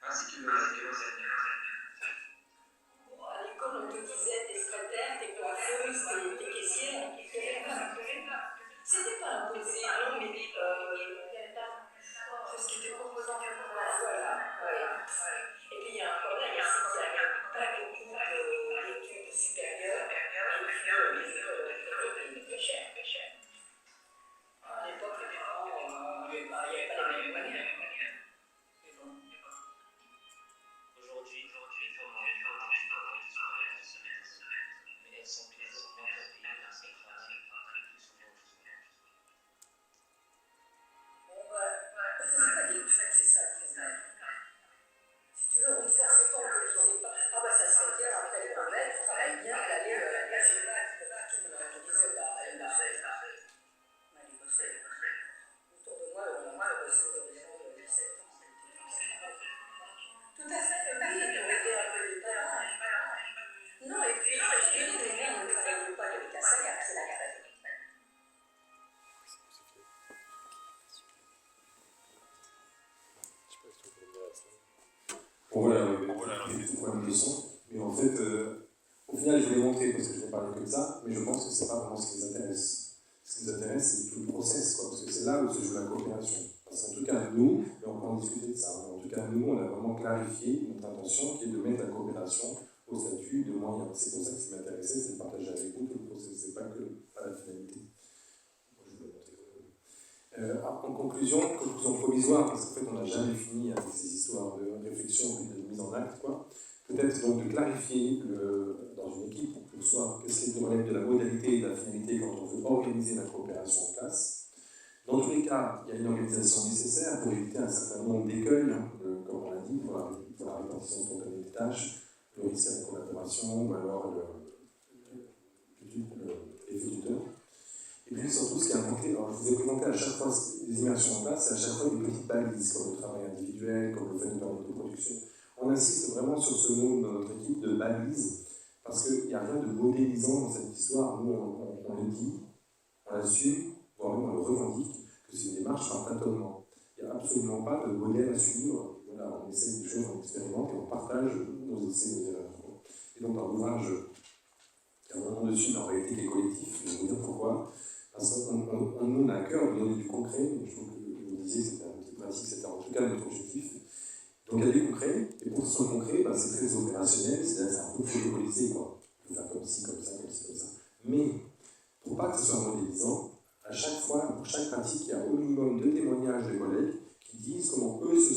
ainsi que le lycée de l'enseignant. À l'école on te disait t'es secrétaire, t'es coiffeuse, t'es caissière, c'était pas imposé, non mais c'est ce qui était proposé en quelque part. Voilà. Et puis il y a un problème aussi, c'est qu'il n'y avait pas beaucoup d'études supérieures, et puis les écoles étaient très chères. À l'époque, les parents, il n'y avait pas les mêmes moyens. Mais bon. Aujourd'hui, les femmes ont une part d'études supérieures à se mettre, mais elles sont toujours moins payées parce qu'elles travaillent plus souvent que les hommes. On ne faisait pas d'études, c'est ça le problème. Si tu veux, on ne forçait pas, on ne te disait pas ah bah ça serait bien, après le brevet, tu travailles bien, d'aller là c'est là, tout le monde te disait bah elle bossait. Elle bossait. Autour de moi, le bossait de gens de 17 ans. Tout à fait, oui, on était un peu les parents. Non, et puis, les mères ne travaillaient pas, il y avait qu'à ça, il y a la grève. Bon voilà, des petits problèmes de son. Mais en fait, au final, je vais montrer parce que je vais parler que de ça, mais je pense que c'est pas vraiment ce qui les intéresse. Ce qui nous intéresse, c'est tout le process, quoi, parce que c'est là où se joue la coopération. Parce qu'en tout cas, nous, et on peut en discuter de ça, mais en tout cas, nous, on a vraiment clarifié notre intention qui est de mettre la coopération au statut de moyens. C'est pour ça que ce qui m'intéressait, c'est de partager avec vous tout le process, c'est pas la finalité. Moi, je vous l'ai montré. En conclusion provisoire, parce qu'en fait, on n'a jamais fini avec ces histoires de réflexion et de mise en acte, quoi. Peut-être donc de clarifier dans une équipe pour soi qu'est-ce qui relève de la modalité et de la finalité quand on veut organiser la coopération en classe. Dans tous les cas, il y a une organisation nécessaire pour éviter un certain nombre d'écueils, comme on l'a dit, pour la répartition spontanée des tâches, le risque à la collaboration, ou alors l'effet tuteur. Et puis surtout, ce qui est important, alors je vous ai présenté à chaque fois des immersions en classe, et à chaque fois des petites balises, comme le travail individuel, comme le fait de l'autoproduction. On insiste vraiment sur ce mot dans notre équipe de balise, parce qu'il n'y a rien de modélisant dans cette histoire. Nous, on le dit, on l'assume, voire même on le revendique, que c'est une démarche par tâtonnement. Il n'y a absolument pas de modèle à suivre. Voilà, on essaie des choses, on expérimente et on partage nos essais, nos erreurs. Et donc dans l'ouvrage, il y a un moment dessus, mais en réalité, qui est collectif. Je vais vous dire pourquoi. Parce qu'on a à cœur de donner du concret. Je trouve que vous disiez que c'était un petit pratique, c'était en tout cas notre objectif. Donc il y a du concret, et pour que ce soit concret, c'est très opérationnel, c'est un peu protocolarisé, quoi. On peut faire comme ci, comme ça, comme ci, comme ça. Mais, pour pas que ce soit modélisant, à chaque fois, pour chaque pratique, il y a au minimum 2 témoignages de collègues qui disent comment eux se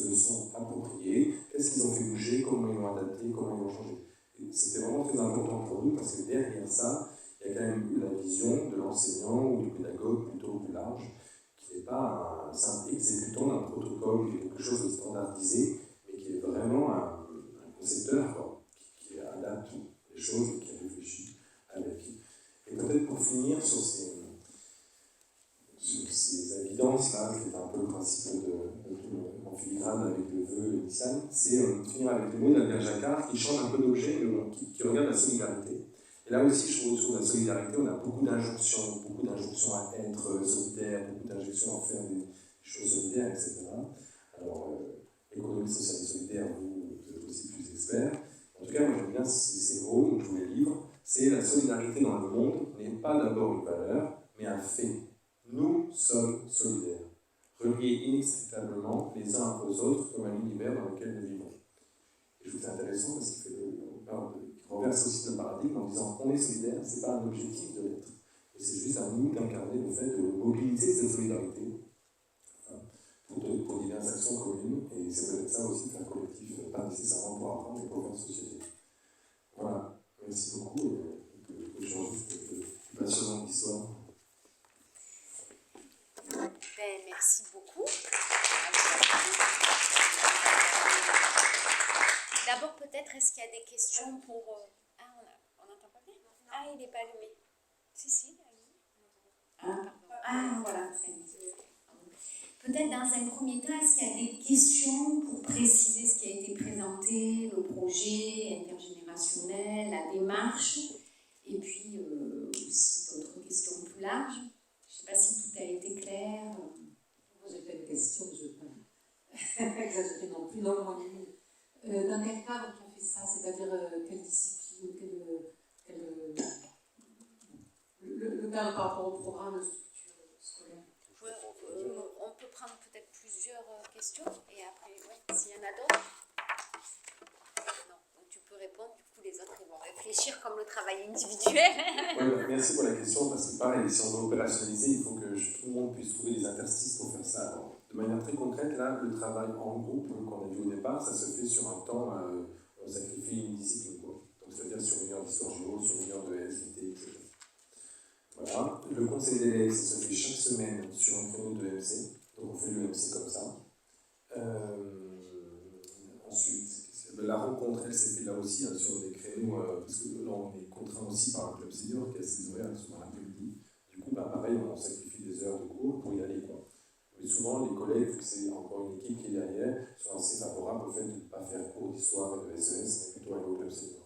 le sont appropriés, qu'est-ce qu'ils ont fait bouger, comment ils l'ont adapté, comment ils l'ont changé. Et c'était vraiment très important pour nous, parce que derrière ça, il y a quand même eu la vision de l'enseignant ou du pédagogue plutôt plus large, qui n'est pas un simple exécutant d'un protocole ou quelque chose de standardisé, mais qui est vraiment un concepteur, quoi, qui adapte les choses et qui réfléchit avec. Et peut-être pour finir sur ces évidences-là, qui est un peu le principe de tout en filigrane avec le vœu initial, c'est finir avec les mots d'Albert Jacquard qui change un peu d'objet, qui regarde la solidarité. Et là aussi, je trouve sur la solidarité, on a beaucoup d'injonctions à être solidaire, beaucoup d'injonctions à faire des choses solidaires, etc. Alors, économie sociale et solidaire, vous êtes aussi plus expert. En tout cas, moi j'aime bien ces mots, donc je vous les livre. C'est la solidarité dans le monde n'est pas d'abord une valeur, mais un fait. Nous sommes solidaires, reliés inextricablement les uns aux autres comme un univers dans lequel nous vivons. Et je trouve c'est intéressant parce qu'il renverse aussi le paradigme en disant on est solidaire, c'est pas un objectif de l'être. Et c'est juste à nous d'incarner le fait de mobiliser cette solidarité pour diverses actions communes. Et c'est peut-être ça aussi faire collectif, pas nécessairement pour apprendre, mais pour faire société. Voilà, merci beaucoup. Et je rejoins cette passionnante histoire. Merci beaucoup. D'abord, peut-être, est-ce qu'il y a des questions pour... on n'entend pas bien? Ah, il n'est pas allumé. Si, allumé. Voilà. Peut-être dans un premier temps, est-ce qu'il y a des questions pour préciser ce qui a été présenté, le projet intergénérationnel, la démarche, et puis aussi d'autres questions plus larges? Je ne sais pas si tout a été clair. Moi, j'ai pas une question, je ne veux pas exagérer non plus. Non, moi, dans quel cadre on fait ça? C'est-à-dire quelle discipline, le cadre par rapport au programme de structure scolaire? On peut prendre peut-être plusieurs questions et après, s'il y en a d'autres. Non, donc tu peux répondre, du coup les autres ils vont réfléchir comme le travail individuel. Merci pour la question, parce que pareil, si on veut opérationnaliser, il faut que tout le monde puisse trouver des interstices pour faire ça. Alors, de manière très concrète, là, le travail en groupe qu'on a vu au départ, ça se fait sur un temps, on sacrifie une discipline, quoi. Donc c'est-à-dire sur une heure d'histoire géo, sur une heure de SVT, etc. Voilà. Le conseil d'élèves, ça se fait chaque semaine sur un créneau de MC. Donc on fait le MC comme ça. Ensuite, la rencontre, elle s'est faite là aussi sur des créneaux, parce que là on est contraint aussi par un club senior qui a ses horaires souvent l'après-midi. Du coup, pareil, on sacrifie des heures de cours pour y aller, quoi. Mais souvent, les collègues, c'est encore une équipe qui est derrière, sont assez favorables au fait de ne pas faire cours d'histoire et de SES, mais plutôt aller au club senior.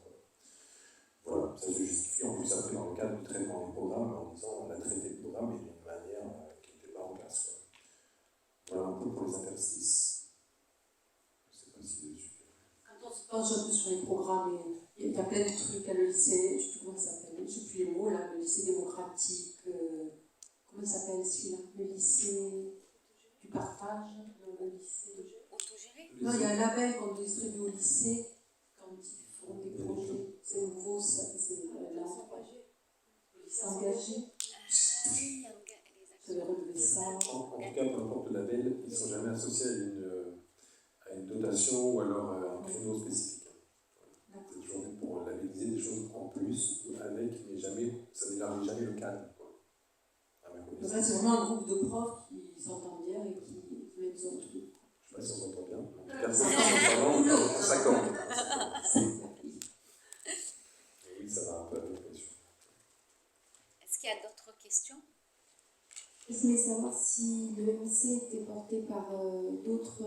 Voilà, ça se justifie en plus après dans le cadre du traitement des programmes en disant on a traité le programme mais d'une manière qui n'était pas en place, quoi. Voilà un peu pour les interstices. Je ne sais pas si dessus. Quand on se penche un peu sur les programmes, il y a plein de trucs à le lycée, je ne sais plus comment ça s'appelle, je ne sais plus les mots là, le lycée démocratique, s'appelle celui-là? Le lycée du partage? Non, le lycée. Autogéré? Non, il y a un label qu'on distribue au lycée quand ils font des projets. C'est nouveau, ça, c'est là. Le lycée engagé. Ah oui, Je vais relever ça. En tout cas, peu importe le label, ils ne sont jamais associés à une dotation ou alors à un créneau spécifique. C'est toujours fait pour labelliser des choses en plus, avec, mais jamais, ça n'élargit jamais le cadre. Donc là, c'est vraiment un groupe de profs qui s'entendent bien et qui mettent besoin de trucs. Je ne sais pas si on s'entend bien. En tout cas, on s'accorde. Oui, ça va un peu avec l'équation. Est-ce qu'il y a d'autres questions? Je voulais savoir si le MC était porté par d'autres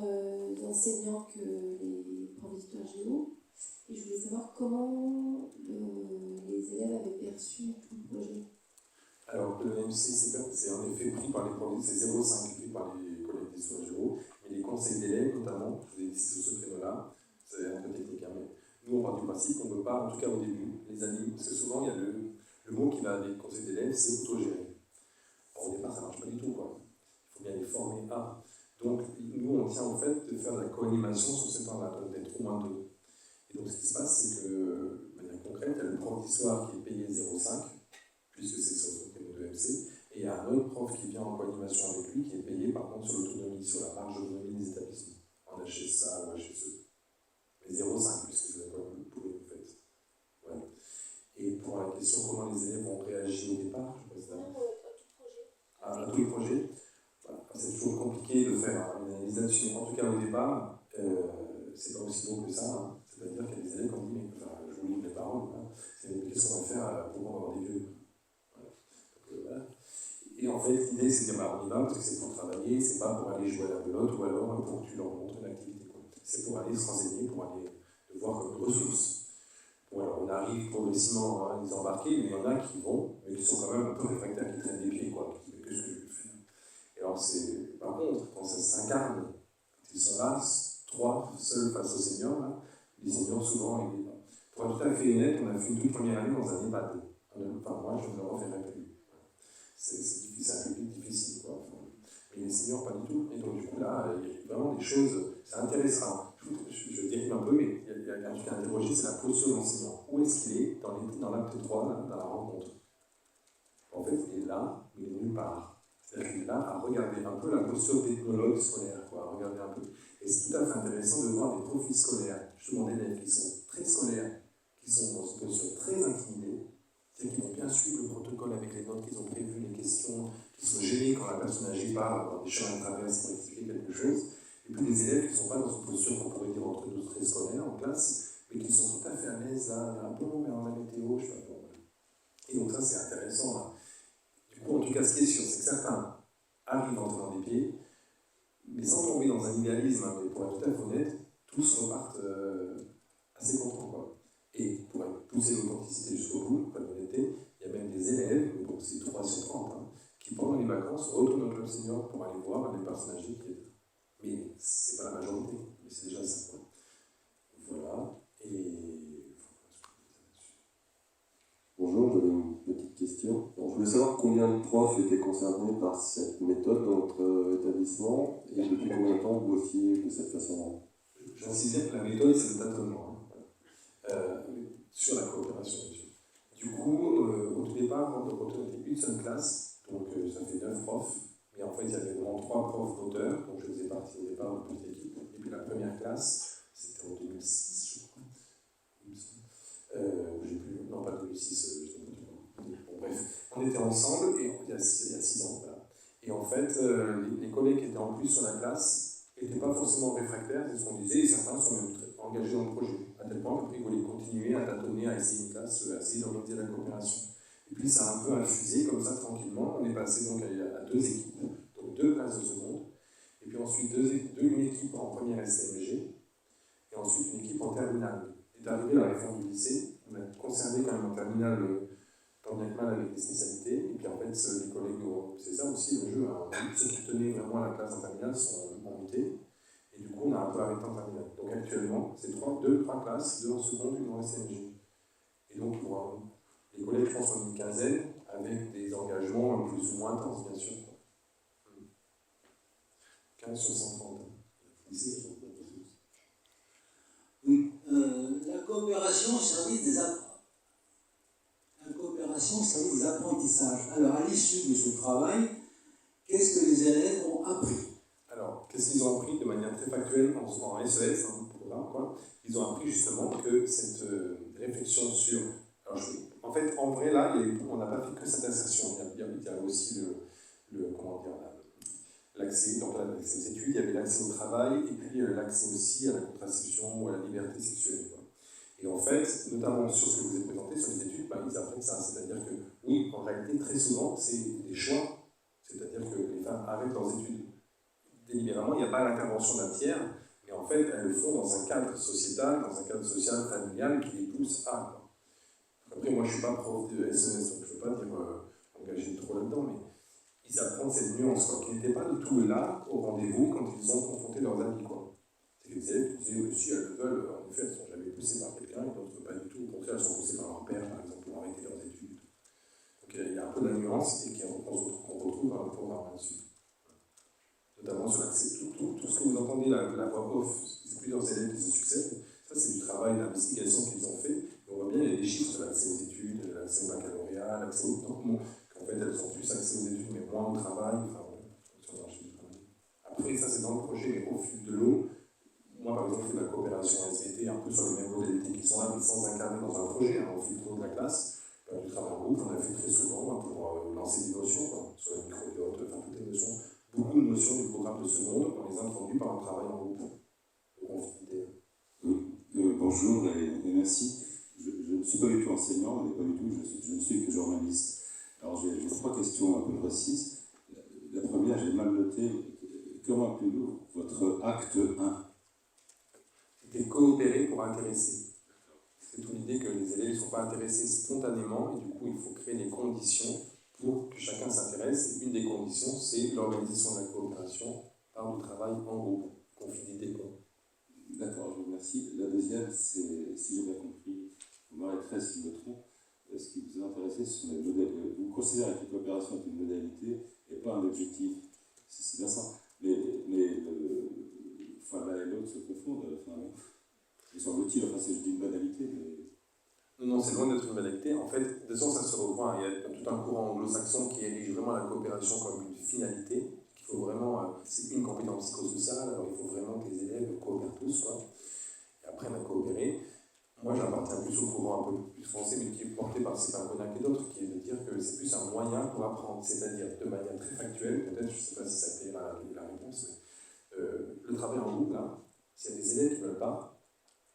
enseignants que les profs d'histoire géo. Et je voulais savoir comment les élèves avaient perçu tout le projet. Alors, le MC, c'est en effet pris par les profs, c'est 0,5 pris par les collègues d'histoire géo, mais les conseils d'élèves, notamment, je vous ai dit sur ce créneau-là, c'est un peu technique, hein, mais nous, on part du principe qu'on ne peut pas, en tout cas au début, les anime, parce que souvent, il y a le mot qui va avec le conseil d'élèves, c'est autogéré. Au départ, ça ne marche pas du tout, quoi. Il faut bien les former à. Donc, nous, on tient au fait de faire de la co-animation sur ces temps-là, donc d'être au moins deux. Et donc, ce qui se passe, c'est que, de manière concrète, il y a le prof d'histoire qui est payé 0,5, puisque c'est sur son créneau de MC, et il y a un autre prof qui vient en co-animation avec lui, qui est payé, par contre, sur l'autonomie, sur la marge d'autonomie des établissements, en HSA ou HSE. Mais 0,5, puisque c'est quoi vous pouvez vous faites. Voilà. Et pour la question comment les élèves ont réagi au départ, je pense à tous les projets. Voilà. C'est toujours compliqué de faire une analyse là-dessus, mais en tout cas au départ, c'est pas aussi beau que ça. Hein. C'est-à-dire qu'il y a des élèves qui ont dit, mais enfin, je vous lis les paroles, hein, qu'est-ce qu'on va faire pour avoir des vieux? Voilà. Donc, voilà. Et en fait, l'idée c'est de dire, bah, on y va parce que c'est pour travailler, c'est pas pour aller jouer à la pelote ou alors pour que tu leur montres une activité. C'est pour aller se renseigner, pour aller le voir comme une ressource. Bon, alors on arrive progressivement à les embarquer, mais il y en a qui vont, mais qui sont quand même un peu réfractaires, qui traînent des pieds, quoi. Qui disent, qu'est-ce que je vais faire? Et alors, par contre, quand ça s'incarne, quand ils sont là, trois seuls face aux seniors, là, les seniors, souvent, pour être tout à fait honnête, on a fait une toute première année dans un EHPAD. Enfin, moi, je ne me referai plus. C'est un public difficile, quoi. Mais les seniors, pas du tout. Et donc, du coup, là, il y a vraiment des choses, c'est intéressant. Je dérive un peu, mais il y a un truc à interroger, c'est la posture de l'enseignant. Où est-ce qu'il est dans l'acte 3, là, dans la rencontre? En fait, il est là, mais il est nulle part. C'est-à-dire qu'il est là à regarder un peu la posture d'ethnologue scolaire, quoi, à regarder un peu. Et c'est tout à fait intéressant de voir des profils scolaires, justement d'élèves qui sont très scolaires, qui sont dans une posture très intimidée, c'est-à-dire qu'ils vont bien suivre le protocole avec les notes qu'ils ont prévues, les questions, qui sont gênés quand la personne âgée part dans des chemins de traverse pour expliquer quelque chose. Et puis des élèves qui ne sont pas dans une posture qu'on pourrait dire entre nous très scolaire en classe, mais qui sont tout à fait à l'aise là, un peu mais en la météo, je sais pas quoi. Et donc ça c'est intéressant. Là. Du coup, en tout cas, ce qui est sûr, c'est que certains arrivent à entrer dans des pieds, mais sans tomber dans un idéalisme, hein, mais pour être tout à fait honnête, tous repartent assez contents, quoi. Et pour pousser l'authenticité jusqu'au bout, pas d'honnêteté, il y a même des élèves, mais bon, c'est 3 sur 30, hein, qui pendant les vacances retournent au club senior pour aller voir les personnes âgées qui étaient. Mais c'est pas la majorité, mais c'est déjà ça, quoi. Voilà, et... Bonjour, j'avais une petite question. Alors, je voulais savoir combien de profs étaient concernés par cette méthode dans votre établissement et depuis combien de temps vous bossiez de cette façon-là? J'insiste bien que la méthode, c'est le tâtonnement. Sur la coopération. Du coup, au tout départ, on était une seule classe, donc ça fait 9 profs, mais en fait, il y avait vraiment 3 profs d'auteurs, donc je faisais partie au départ de toute l'équipe. Et puis la première classe, c'était en 2006, je crois. J'ai plus, non, pas 2006, je ne sais pas du tout. Bon, bref, on était ensemble, et il y a 6 ans, voilà. Et en fait, les collègues qui étaient en plus sur la classe n'étaient pas forcément réfractaires, c'est ce qu'on disait, et certains sont même engagés dans le projet, à tel point qu'après ils voulaient continuer à tâtonner, à essayer une classe, à essayer d'organiser la coopération. Et puis ça a un peu infusé, comme ça, tranquillement, on est passé donc à 2 équipes, donc 2 classes de seconde, et puis ensuite une équipe en première STMG, et ensuite une équipe en terminale. Est arrivé la réforme du lycée, on a conservé quand même en terminale tant bien que mal avec des spécialités, et puis en fait, les collègues, c'est ça aussi le jeu, hein. Ceux qui tenaient vraiment la classe en terminale sont mutés, et du coup, on a un peu arrêté en terminale. Donc actuellement, c'est 3 classes, 2 en seconde, 1 en SMG. Et donc, pour les collègues, je pense qu'on est une quinzaine, avec avec des engagements plus ou moins intenses, bien sûr. 15 sur 130. Oui, la coopération au service des apprentissages. Alors, à l'issue de ce travail, qu'est-ce que les élèves ont appris? Alors, qu'est-ce qu'ils ont appris de manière très factuelle en SES, quoi. Ils ont appris justement que cette réflexion sur... Alors, en fait, en vrai, là, on n'a pas fait que cette insertion. Il y a aussi l'accès aux études, il y avait l'accès au travail, et puis l'accès aussi à la contraception ou à la liberté sexuelle, quoi. Et en fait, notamment sur ce que vous avez présenté, sur les études, ils apprennent ça. C'est-à-dire que, oui, en réalité, très souvent, c'est des choix. C'est-à-dire que les femmes arrêtent leurs études délibérément, il n'y a pas l'intervention d'un tiers, mais en fait, elles le font dans un cadre sociétal, dans un cadre social, familial, qui les pousse à. Après, moi, je ne suis pas prof de SES, donc je ne veux pas dire engager trop là-dedans, mais ils apprennent cette nuance, quoi, qui n'était pas du tout là, au rendez-vous, quand ils ont confronté leurs amis, quoi. C'est que les élèves qui disaient, si elles le veulent, en effet, elles ne sont jamais poussées par quelqu'un, et d'autres pas du tout. Au contraire, elles sont poussées par leur père, par exemple, pour arrêter leurs études. Donc il y a un peu de la nuance, et qu'on retrouve dans le programme là-dessus. Notamment sur l'accès, tout ce que vous entendez, la voix off, c'est plusieurs élèves qui se succèdent, ça c'est du travail d'investigation qu'ils ont fait. Et on voit bien, il y a des chiffres sur l'accès aux études, l'accès au baccalauréat, l'accès au temps, qu'en fait elles ont plus accès aux études, mais moins au travail, enfin, sur le marché du travail. Après, ça c'est dans le projet, mais au fil de l'eau, moi par exemple, je fais de la coopération SVT, un peu sur les mêmes modalités qui sont là, mais sans incarner dans un projet, au fil de l'eau de la classe. Du travail en groupe, on a fait très souvent pour lancer des notions, quoi, sur la microbiote, enfin toutes les notions. Beaucoup de notions du programme de seconde, on les introduit par un travail en groupe. Bonjour et merci. Je ne suis pas du tout enseignant, mais pas du tout, je ne suis que journaliste. Alors j'ai 3 questions un peu précises. La première, j'ai mal noté, comment appelez-vous votre acte 1? C'était coopérer pour intéresser. C'est toute l'idée que les élèves ne sont pas intéressés spontanément, et du coup il faut créer des conditions pour que chacun s'intéresse. Et une des conditions, c'est l'organisation de la coopération par du travail en groupe, conflit d'idées. D'accord, je vous remercie. La deuxième, c'est, si j'ai bien compris, vous m'arrêterez si je me trompe, ce qui vous a intéressé, ce sont les modèles. Vous considérez que la coopération est une modalité et pas un objectif. C'est bien ça. Mais l'un et l'autre se confondent. Me semble-t-il, c'est juste une banalité. Mais... Non, c'est loin d'être une banalité. En fait, de toute façon, ça se rejoint. Il y a tout un courant anglo-saxon qui érige vraiment la coopération comme une finalité. Il faut vraiment, c'est une compétence psychosociale, alors il faut vraiment que les élèves coopèrent tous, quoi, et apprennent à coopérer. Moi, j'appartiens plus au courant un peu plus français, mais qui est porté par Sépin-Konak et d'autres, qui est de dire que c'est plus un moyen pour apprendre, c'est-à-dire de manière très factuelle, peut-être, je ne sais pas si ça a été la réponse, mais le travail en groupe, là, s'il y a des élèves qui ne veulent pas,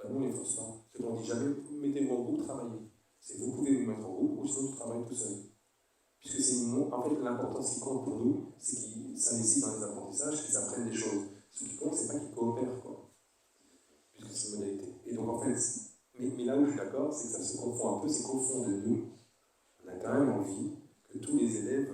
nous, on ne les force pas. C'est qu'on ne dit jamais, mettez-vous en groupe, travaillez. C'est vous pouvez vous mettre en groupe, ou sinon tu travailles tout seul. Puisque en fait, l'importance qui compte pour nous, c'est qu'ils s'investissent dans les apprentissages, qu'ils apprennent des choses. Ce qui compte, c'est pas qu'ils coopèrent, quoi. Puisque c'est une modalité. Et donc, en fait, mais là où je suis d'accord, c'est que ça se confond un peu, c'est qu'au fond de nous, on a quand même envie que tous les élèves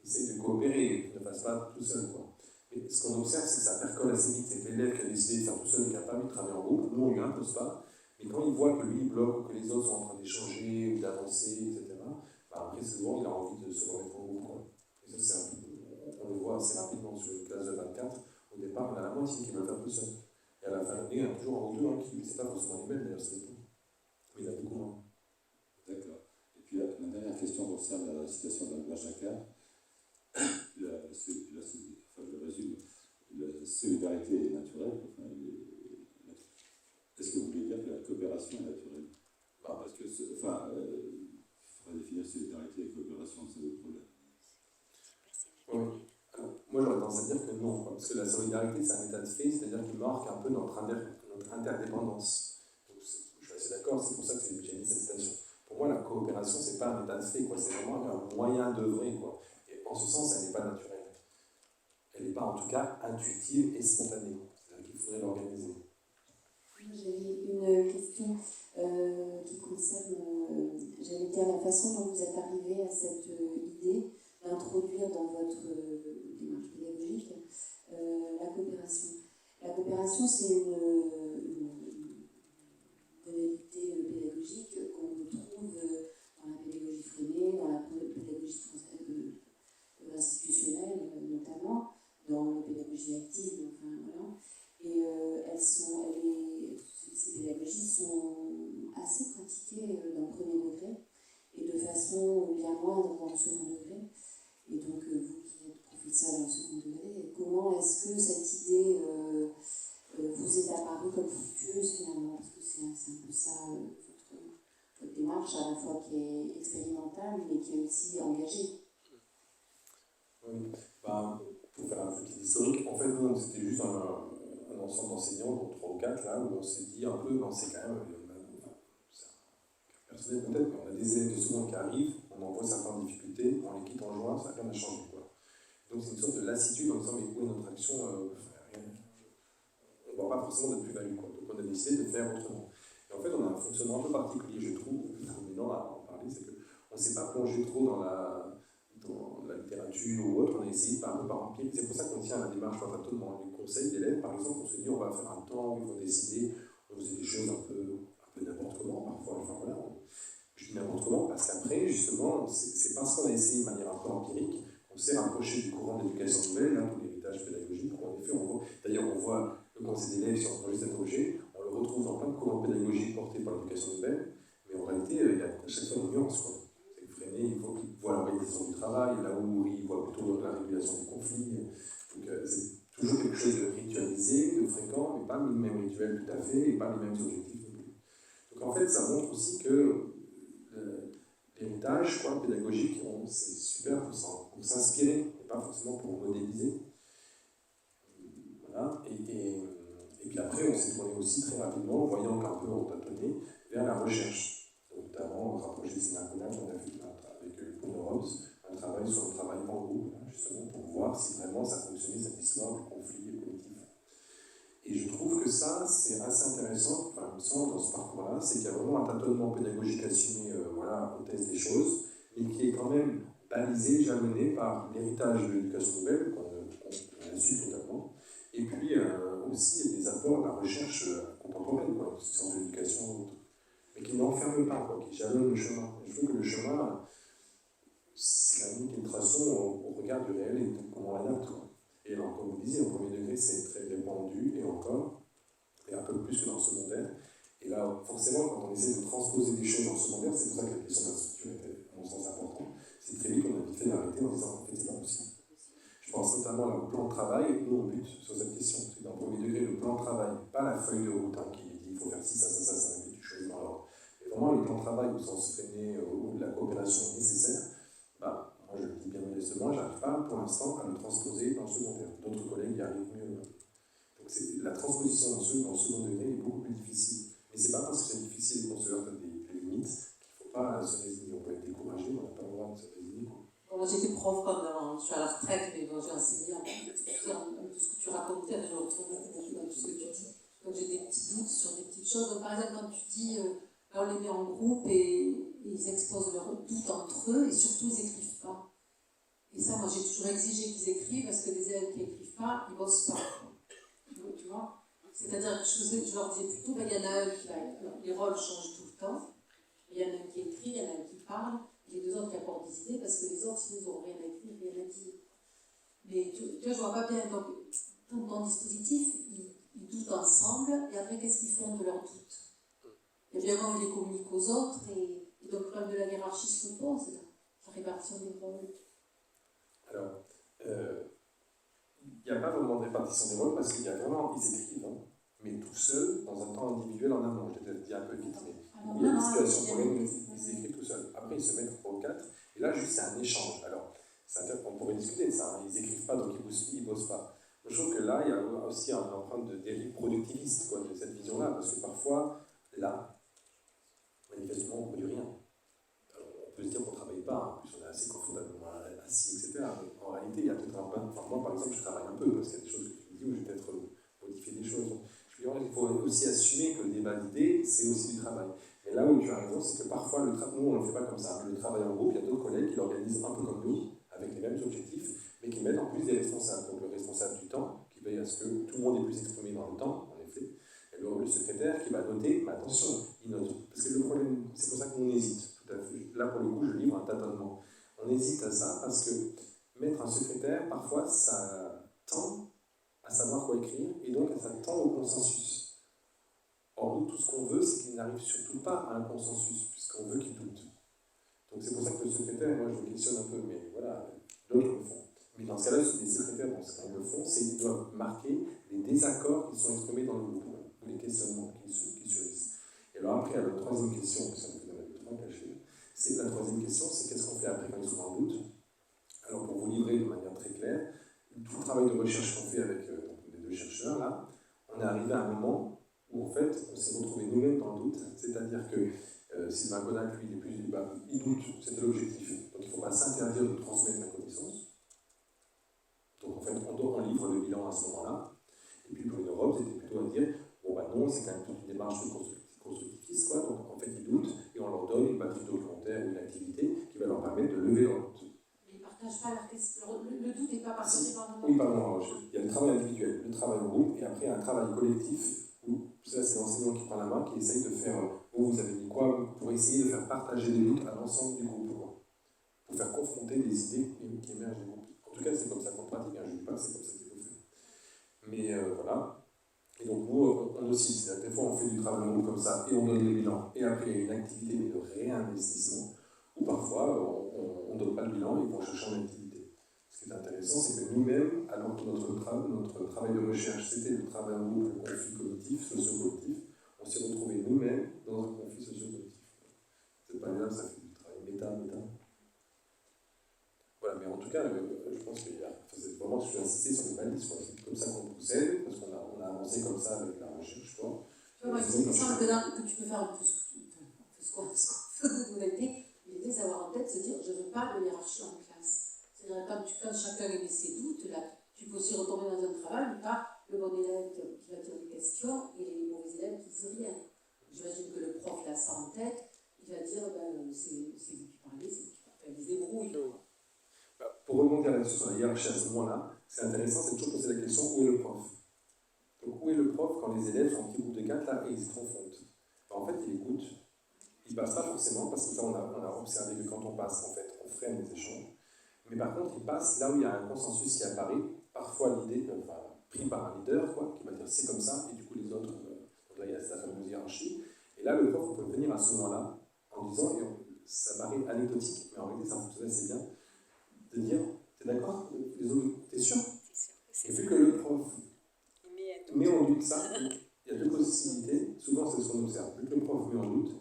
essayent de coopérer, ne fassent pas tout seul, quoi. Et ce qu'on observe, c'est que ça percole assez vite. C'est que l'élève qui a décidé de faire tout seul et qui n'a pas envie de travailler en groupe, nous, on ne lui impose pas. Mais quand il voit que lui, il bloque, que les autres sont en train d'échanger ou d'avancer, etc., après, souvent, il a envie de se remettre en groupe, quoi. Et ça, on le voit assez rapidement sur une classe de 24. Au départ, on a la moitié qui veut le faire tout seul. Et à la fin de l'année, il y en a toujours un ou deux qui, c'est pas forcément les mêmes, d'ailleurs, c'est tout. Mais il y en a beaucoup moins. D'accord. Et puis ma dernière question concerne la citation d'Albert Jacquard. Je résume. La solidarité est naturelle. Est-ce que vous voulez dire que la coopération est naturelle? Parce que, il faudrait définir solidarité et coopération, c'est le problème. Oui. Alors, moi, j'aurais tendance à dire que non, quoi, parce que la solidarité, c'est un état de fait, c'est-à-dire qu'il marque un peu notre interdépendance. Donc, je suis assez d'accord, c'est pour ça que j'ai mis cette citation. Pour moi, la coopération, c'est pas un état de fait, quoi, c'est vraiment un moyen d'œuvrer, quoi. Et en ce sens, elle n'est pas naturelle. Elle n'est pas, en tout cas, intuitive et spontanée. C'est-à-dire qu'il faudrait l'organiser. J'avais une question qui concerne, j'allais dire, la façon dont vous êtes arrivé à cette idée d'introduire dans votre démarche pédagogique la coopération. La coopération, c'est une modalité pédagogique qu'on retrouve dans la pédagogie Freinet, dans la sont bien moindres dans le second degré. Et donc, vous qui êtes professeur dans le second degré, comment est-ce que cette idée vous est apparue comme fructueuse finalement? Parce que c'est un peu ça votre démarche, à la fois qui est expérimentale, mais qui est aussi engagée. Oui, pour faire un petit historique, en fait, nous, c'était juste un ensemble d'enseignants, donc 3 ou 4, là, où on s'est dit un peu, c'est quand même, c'est personnel peut-être, mais on a des élèves de seconde qui arrivent, on en voit certaines difficultés, on les quitte en juin, ça n'a rien à changer, quoi. Donc c'est une sorte de lassitude en disant, mais où est notre action on ne voit pas forcément de plus-value, quoi. Donc on a décidé de faire autrement. Et en fait, on a un fonctionnement un peu particulier, je trouve, maintenant à en parler, c'est qu'on ne s'est pas plongé trop dans la littérature ou autre, on a essayé un peu par empirer. C'est pour ça qu'on tient à la démarche par tâtonnement. Les conseils d'élèves, par exemple, on se dit on va faire un temps où il faut décider, on faisait des choses un peu n'importe comment, parfois, enfin voilà. Je dis n'importe comment parce qu'après, justement, c'est parce qu'on a essayé de manière un peu empirique, on s'est rapproché du courant de l'éducation nouvelle, tout l'héritage pédagogique, en effet, d'ailleurs on voit le conseil d'élèves sur un projet d'interroger, on le retrouve dans plein de courants pédagogiques portés par l'éducation nouvelle, mais en réalité, il y a à chaque fois une nuance, quoi. Il faut qu'ils voient l'organisation du travail, là où ils voient plutôt la régulation du conflit. Donc c'est toujours quelque chose de ritualisé, de fréquent, mais pas le même rituel tout à fait, et pas les mêmes objectifs non plus. Donc en fait, ça montre aussi que l'héritage pédagogique, c'est super pour s'inspirer, et pas forcément pour modéliser. Voilà. Et puis après, on s'est tourné aussi très rapidement, voyant qu'un peu on tâtonnait, vers la recherche. Notamment, rapprocher ces marconnages, on a fait avec Paul Rhodes, un travail sur le travail en groupe, justement, pour voir si vraiment ça fonctionnait, cette histoire du conflit collectif. Et je trouve que ça, c'est assez intéressant, enfin, il me semble, dans ce parcours-là, c'est qu'il y a vraiment un tâtonnement pédagogique assumé, on teste des choses, mais qui est quand même balisé, jalonné par l'héritage de l'éducation nouvelle, qu'on assume totalement, et puis aussi des apports de la recherche contemporaine, sciences de l'éducation ou autre, mais qui n'enferme pas, qui jalonne le chemin. Et je trouve que le chemin, c'est la ligne qui est une traçon au regard du réel et de comment on l'adapte. Et alors, comme vous disiez, au premier degré, c'est très répandu, et encore, et un peu plus que dans le secondaire. Et là, forcément, quand on essaie de transposer des choses dans le secondaire, c'est pour ça que la question de la structure était, à mon sens, importante. C'est très vite qu'on a vite fait d'arrêter en disant, en fait, c'est pas possible. Je pense notamment au plan de travail, nous, on bute sur cette question. C'est dans le premier degré, le plan de travail, pas la feuille de route qui dit, il faut faire ci, ça, et puis tu choisis dans l'ordre. Mais vraiment, le plan de travail au sens freiner, où la coopération est nécessaire, moi, je le dis bien modestement, je n'arrive pas pour l'instant à le transposer dans le secondaire. D'autres collègues y arrivent mieux. Donc la transposition dans le second degré est beaucoup plus difficile. Mais ce n'est pas parce que c'est difficile de construire des limites qu'il ne faut pas se résigner. On peut être découragé, mais on n'a pas le droit de se résigner. Moi, j'étais prof pendant, je suis à la retraite, mais bon, j'ai enseigné un peu ce que tu racontais, je retrouve beaucoup dans tout ce que tu dis. Donc j'ai des petits doutes sur des petites choses. Donc, par exemple, quand tu dis, on les met en groupe et ils exposent leurs doutes entre eux et surtout ils n'écrivent pas. Et ça, moi j'ai toujours exigé qu'ils écrivent parce que les élèves qui n'écrivent pas, ils ne bossent pas. Tu vois? C'est-à-dire que je leur disais plutôt, il y en a un qui va. Les rôles changent tout le temps. Il y en a un qui écrit, il y en a un qui parle, et les deux autres qui apportent des idées parce que les autres, ils n'ont rien à écrire, rien à dire. Mais tu vois, je ne vois pas bien. Donc, dans ton dispositif, ils doutent ensemble et après, qu'est-ce qu'ils font de leurs doutes? Évidemment, ils les communiquent aux autres et donc le problème de la hiérarchie se repose, la répartition des rôles. Alors, il n'y a pas vraiment de répartition des rôles parce qu'il y a vraiment, ils écrivent, mais tout seuls, dans un temps individuel en amont. Je vais te dire un peu vite, mais il y a des situations pour lesquelles ils écrivent tout seuls. Après, ils se mettent 3 ou 4, et là, juste, c'est un échange. Alors, on pourrait discuter de ça, ils n'écrivent pas, donc ils ne bossent pas. Je trouve que là, il y a aussi une empreinte de dérive productiviste, de cette vision-là, parce que parfois, là, manifestement, on ne produit rien. Alors, on peut se dire qu'on ne travaille pas, en plus on est assez confortablement assis, etc. Mais en réalité, il y a peut-être un point. Enfin, moi, par exemple, je travaille un peu, parce qu'il y a des choses que tu me dis où je vais peut-être modifier des choses. Je veux dire, il faut aussi assumer que le débat d'idées, c'est aussi du travail. Mais là où tu as raison, c'est que parfois, nous, on ne le fait pas comme ça. Le travail en groupe, il y a d'autres collègues qui l'organisent un peu comme nous, avec les mêmes objectifs, mais qui mettent en plus des responsables. Donc, le responsable du temps, qui veille à ce que tout le monde est plus exprimé dans le temps, en effet. Et le secrétaire qui va noter, mais attention, il note. Parce que le problème, c'est pour ça qu'on hésite, tout à fait. Là, pour le coup, je livre un tâtonnement. On hésite à ça parce que mettre un secrétaire, parfois, ça tend à savoir quoi écrire, et donc ça tend au consensus. Or, nous, tout ce qu'on veut, c'est qu'il n'arrive surtout pas à un consensus, puisqu'on veut qu'il doute. Donc c'est pour ça que le secrétaire, moi je me questionne un peu, mais voilà, d'autres le font. Mais dans ce cas-là, les secrétaires, dans ce cas, le font, c'est qu'ils doivent marquer les désaccords qui sont exprimés dans le groupe, ou les questionnements qui surgissent. Et alors après, la troisième question, parce qu'on en a deux, trois cachés, c'est la troisième question, c'est qu'est-ce qu'on fait après quand ils sont en doute? Alors pour vous livrer de manière très claire, tout le travail de recherche qu'on fait avec les deux chercheurs, là, on est arrivé à un moment où en fait, on s'est retrouvé nous-mêmes dans le doute, c'est-à-dire que Sylvain Konak, lui, il doute, c'était l'objectif. Donc il ne faut pas s'interdire de transmettre la connaissance. Donc en fait, on livre le bilan à ce moment-là. Et puis pour une Europe, c'était plutôt à dire, bon bah non, c'est quand même toute une démarche constructiviste, quoi. Donc en fait, ils doutent et on leur donne une batterie documentaire ou une activité qui va leur permettre de lever leur doute. Ils ne partagent pas leur question. Le doute n'est pas partagé par le monde. Oui, pardon. Alors, il y a le travail individuel, le travail en groupe, et après un travail collectif où ça, c'est l'enseignant qui prend la main, qui essaye de faire. Vous avez dit quoi? Pour essayer de faire partager des doutes à l'ensemble du groupe, quoi. Pour faire confronter des idées qui émergent du groupe. En tout cas, c'est comme ça qu'on pratique, hein, je ne dis pas, c'est comme ça qu'il faut faire. Mais voilà. Et donc, nous, on aussi, c'est-à-dire que des fois, on fait du travail en groupe comme ça, et on donne les bilans, et après, il y a une activité de réinvestissement, ou parfois, on ne donne pas le bilan, et on cherche une activité. Ce qui est intéressant, c'est que nous-mêmes, alors que notre travail de recherche, c'était le travail en groupe, le conflit collectif, socio-collectif, on s'est retrouvés nous-mêmes dans un conflit socio-collectif. C'est pas grave, ça fait du travail méta. Voilà, mais en tout cas, je pense qu'il y a. C'est vraiment, je suis insisté sur les balises, c'est comme ça qu'on procède, parce qu'on a avancé comme ça avec la recherche, quoi. Tu vois, moi, il me semble que tu peux faire un peu ce qu'on fait de modalité, l'idée, c'est d'avoir en tête, se dire, je ne veux pas de hiérarchie en classe. C'est-à-dire, quand chacun émet ses doutes, là, tu peux aussi retomber dans un travail, mais pas le bon élève qui va dire des questions et les mauvais élèves qui disent rien. J'imagine que le prof, il a ça en tête, il va dire, c'est vous qui parlez, c'est vous qui parlez, des débrouilles. Pour rebondir là-dessus sur la hiérarchie à ce moment-là, c'est intéressant, c'est toujours poser la question, où est le prof? Donc, où est le prof quand les élèves sont en petit groupe de 4 là et ils se confondent? En fait, il écoute. Il ne passe pas forcément, parce que ça, on a observé que quand on passe, en fait, on freine les échanges. Mais par contre, il passe là où il y a un consensus qui apparaît, parfois l'idée, pris par un leader, quoi, qui va dire c'est comme ça, et du coup les autres, donc là il y a cette fameuse hiérarchie. Et là, le prof, on peut venir à ce moment-là en disant, et ça paraît anecdotique, mais en réalité ça fonctionne assez bien, de dire, t'es d'accord? Les autres, t'es sûr? Et vu que le prof met en doute ça, il y a deux possibilités, souvent c'est ce qu'on observe. Vu que le prof met en doute,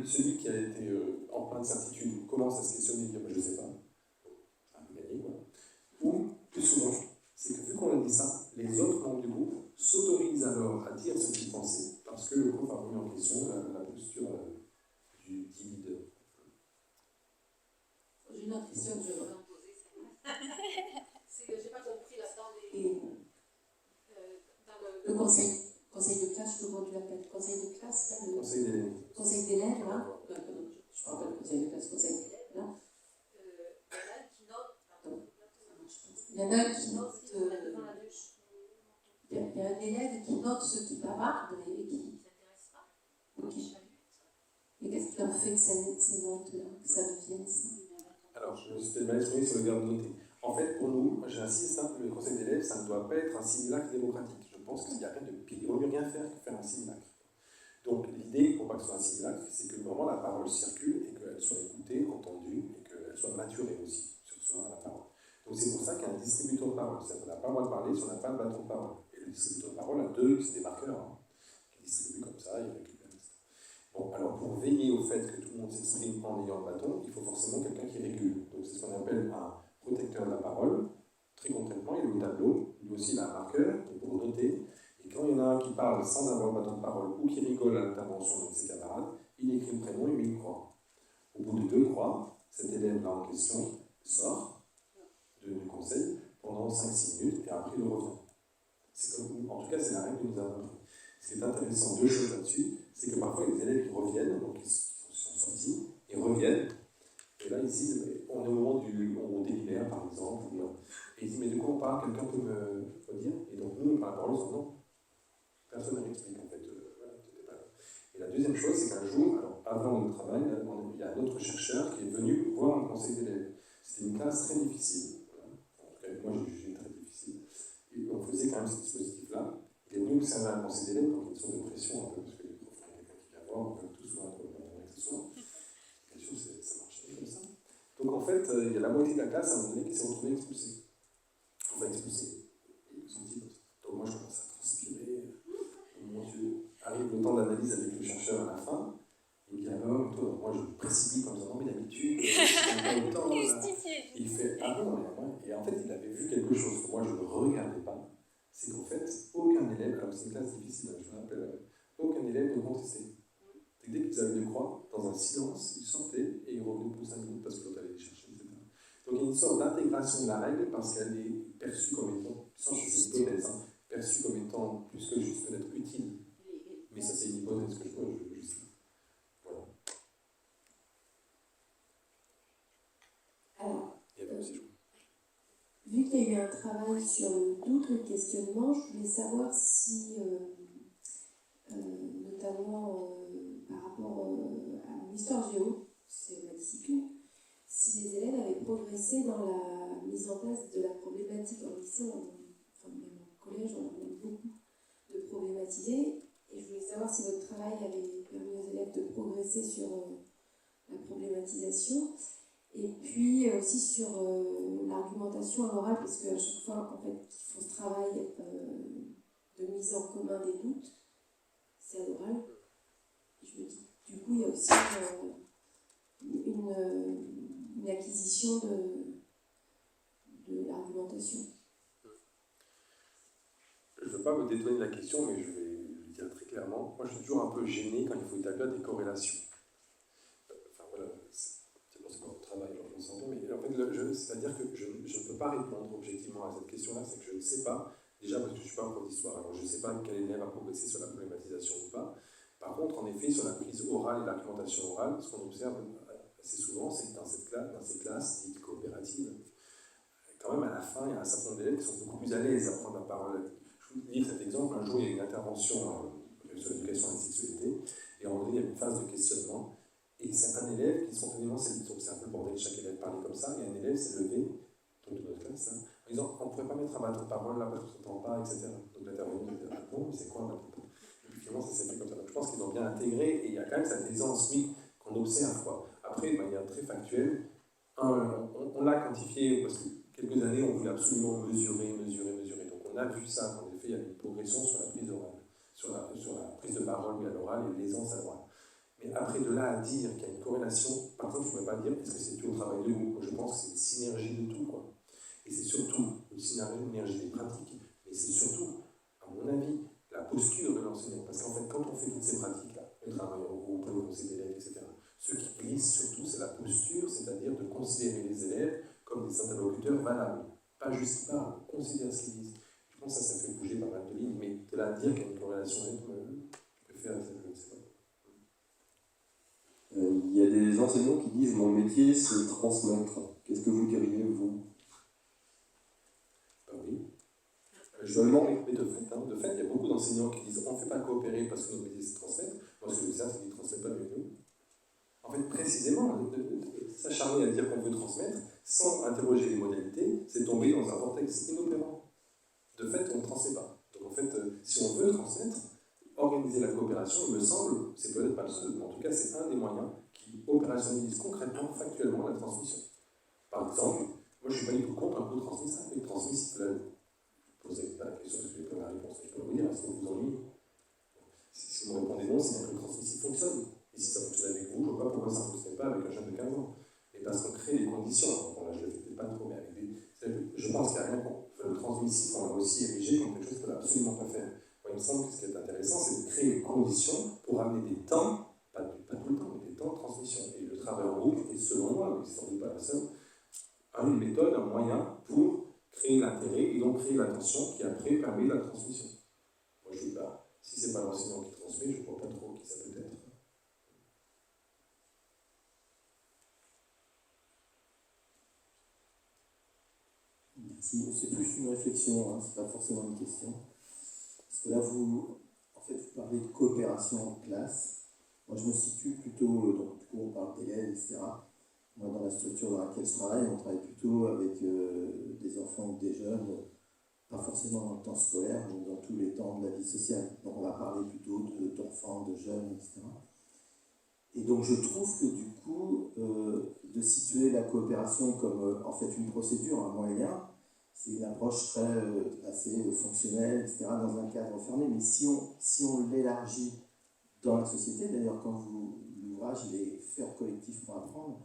celui qui a été en pleine certitude commence à se questionner et dire, je ne sais pas. Ou, plus souvent, c'est que vu qu'on a dit ça, les autres membres du groupe s'autorisent alors à dire ce qu'ils pensaient, parce que le groupe a remis en question la posture du leader. J'ai une autre question que je voudrais me poser. C'est que je n'ai pas compris là-dedans le conseil de classe, je sais pas comment tu l'appelles, conseil de classe, là, conseil d'élèves, là. Je ne parle pas de conseil de classe, conseil d'élèves, là. Il y en a un qui note, il y a un élève qui note ce qui bavarde et qui ne s'intéresse pas. Et qu'est-ce qui leur fait que ces notes-là, que ça devienne ça? Alors, je me suis mal exprimé sur le verbe noter. En fait, pour nous, j'insiste, le conseil d'élèves, ça ne doit pas être un simulacre démocratique. Je pense qu'il n'y a rien de pire. Il ne vaut mieux rien faire que faire un simulacre. Donc, l'idée, pour pas que ce soit un simulacre, c'est que vraiment la parole circule et qu'elle soit écoutée, entendue et qu'elle soit maturée aussi sur la parole. Donc c'est pour ça qu'il y a un distributeur de parole. C'est-à-dire qu'on n'a pas le droit de parler si on n'a pas le bâton de parole. Et le distributeur de parole a c'est des marqueurs, qui distribuent comme ça, il récupère. Bon, alors pour veiller au fait que tout le monde s'exprime en ayant le bâton, il faut forcément quelqu'un qui régule. Donc c'est ce qu'on appelle un protecteur de la parole. Très concrètement, il est au tableau, lui aussi il a un marqueur pour noter. Et quand il y en a un qui parle sans avoir le bâton de parole ou qui rigole à l'intervention de ses camarades, il écrit le prénom et met une croix. Au bout de 2 croix, cet élève-là en question sort du conseil pendant 5-6 minutes et après il revient. En tout cas, c'est la règle que nous avons appris. Ce qui est intéressant, 2 choses là-dessus, c'est que parfois les élèves qui reviennent, donc ils sont sortis, ils reviennent, et là ils disent, on est au moment on délibère par exemple, et ils disent, mais de quoi on parle, quelqu'un peut me dire? Et donc nous, on parle la parole, on dit non, personne ne m'explique en fait, voilà, t'étais pas là. Et la deuxième chose, c'est qu'un jour, alors avant notre travail, il y a un autre chercheur qui est venu voir un conseil d'élèves. C'était une classe très difficile. Moi, j'ai jugé très difficile. Et on faisait quand même ce dispositif-là. Il est venu observer un conseil d'élèves, donc une sorte de pression un peu, parce que les profs, il y a quelqu'un qui vient voir, on veut que tout soit un peu que ce soit. Bien sûr, ça marche. en fait, il y a la moitié de la classe à un moment donné qui s'est retrouvée expulsée. Enfin, expulsée. Ils ont dit, donc moi je commence à transpirer. Mon Dieu, arrive le temps d'analyse avec le chercheur à la fin. Il me dit alors, toi, moi je me précipite en disant non, mais d'habitude, c'est pas le temps. Il fait ah non, et en fait, il avait vu quelque chose que moi je ne regardais pas. C'est qu'en fait, aucun élève, alors c'est une classe difficile, je me rappelle, aucun élève ne contestait. Dès qu'ils avaient des croix, dans un silence, ils sortaient et ils revenaient pour 5 minutes parce que l'autre allait les chercher, etc. Donc il y a une sorte d'intégration de la règle parce qu'elle est perçue comme étant, sans que c'est une hypothèse, perçue comme étant plus que juste peut-être utile. Mais ça, c'est une hypothèse que je vois, je sais. Voilà. Alors, il y avait aussi, vu qu'il y a eu un travail sur le doute, le questionnement, je voulais savoir si, notamment par rapport à l'histoire géo, c'est ma discipline, si les élèves avaient progressé dans la mise en place de la problématique en lycée, enfin même en collège, on a beaucoup de problématiser. Et je voulais savoir si votre travail avait permis aux élèves de progresser sur la problématisation. Et puis aussi sur l'argumentation à l'oral, parce qu'à chaque fois en fait, qu'ils font ce travail de mise en commun des doutes, c'est à l'oral. Je me dis, du coup, il y a aussi une acquisition de l'argumentation. Je ne veux pas me détourner de la question, mais je vais le dire très clairement. Moi, je suis toujours un peu gêné quand il faut établir des corrélations. Enfin, voilà, c'est pas mon travail, alors je m'en mais en fait, c'est-à-dire que je ne peux pas répondre objectivement à cette question-là, c'est que je ne sais pas, déjà parce que je ne suis pas prof d'histoire, alors je ne sais pas quel élève a progressé sur la problématisation ou pas. Par contre, en effet, sur la prise orale et l'argumentation orale, ce qu'on observe assez souvent, c'est que dans ces classes dites coopératives, quand même à la fin, il y a un certain nombre d'élèves qui sont beaucoup plus à l'aise à prendre la parole. Je vous livre cet exemple. Un jour, il y a une intervention sur l'éducation à la sexualité, et à un moment donné, il y a une phase de questionnement, et c'est un élève qui spontanément, c'est un peu le bordel, chaque élève parlait comme ça, et un élève s'est levé, donc de notre classe, en disant on ne pourrait pas mettre un bâton de parole là parce qu'on ne s'entend pas, etc. Donc l'intervenant dit non, mais c'est quoi un bâton de parole? Et puis finalement, ça s'est fait comme ça. Donc je pense qu'ils ont bien intégré, et il y a quand même cette aisance qu'on observe, quoi. Après, de manière très factuelle, on l'a quantifié parce que quelques années, on voulait absolument mesurer. Donc on a vu ça, qu'en effet, il y a une progression sur la prise orale, sur la prise de parole à l'oral et l'aisance à l'oral. Mais après, de là à dire qu'il y a une corrélation, par contre, je ne pourrais pas dire est-ce que c'est tout le travail de groupe. Je pense que c'est une synergie de tout, quoi. Et c'est surtout une synergie des pratiques, mais c'est surtout, à mon avis, la posture de l'enseignant. Parce qu'en fait, quand on fait toutes ces pratiques-là, le travail en groupe, le conseil d'élèves, etc., ce qui glisse surtout, c'est la posture, c'est-à-dire de considérer les élèves comme des interlocuteurs valables. Pas juste parler, considérer ce qu'ils disent. Je pense que ça fait bouger pas mal de lignes, mais de là à dire qu'il y a une corrélation avec, je préfère, je ne sais pas. Il y a des enseignants qui disent mon métier c'est transmettre. Qu'est-ce que vous diriez, vous? Oui. Mais de fait, il y a beaucoup d'enseignants qui disent on ne fait pas coopérer parce que notre métier c'est transmettre. Moi, ce que je dis, c'est qu'ils ne transmettent pas mieux que nous. En fait, précisément, s'acharner à dire qu'on veut transmettre sans interroger les modalités, c'est tomber dans un vortex inopérant. De fait, on ne transmet pas. Donc en fait, si on veut transmettre, organiser la coopération, il me semble, c'est peut-être pas le seul, mais en tout cas, c'est un des moyens qui opérationnalise concrètement, factuellement, la transmission. Par exemple, moi je ne suis pas du tout contre un cours transmissable, mais transmissible. Je ne posais pas la question, parce que je n'ai pas la réponse, mais je peux vous dire, est-ce que vous ennuyez? Si vous me répondez non, c'est un cours transmissible fonctionne. Et si ça fonctionne avec vous, je ne vois pas pourquoi ça ne fonctionne pas avec un jeune de 15 ans. Et parce qu'on crée des conditions. Bon, là, je ne le fais pas trop, mais avec des. Je pense qu'il y a rien contre. Le transmissif, on l'a aussi érigé comme quelque chose qu'on ne peut absolument pas faire. Moi, il me semble que ce qui est intéressant, c'est de créer des conditions pour amener des temps, pas tout le temps, mais des temps de transmission. Et le travail en groupe est, selon moi, mais c'est sans doute pas la seule, une méthode, un moyen pour créer l'intérêt et donc créer l'attention qui après permet la transmission. Moi, je ne sais pas. Si ce n'est pas l'enseignant qui transmet, je ne vois pas trop qui ça peut être. C'est plus une réflexion, hein, c'est pas forcément une question. Parce que là, vous parlez de coopération en classe. Moi, je me situe plutôt, donc du coup, on parle d'élèves, etc. Moi, dans la structure dans laquelle je travaille, on travaille plutôt avec des enfants ou des jeunes, pas forcément dans le temps scolaire, mais dans tous les temps de la vie sociale. Donc, on va parler plutôt d'enfants, de jeunes, etc. Et donc je trouve que du coup, de situer la coopération comme en fait une procédure, un moyen, c'est une approche assez fonctionnelle, etc., dans un cadre fermé. Mais si on l'élargit dans la société, d'ailleurs quand l'ouvrage il est faire collectif pour apprendre,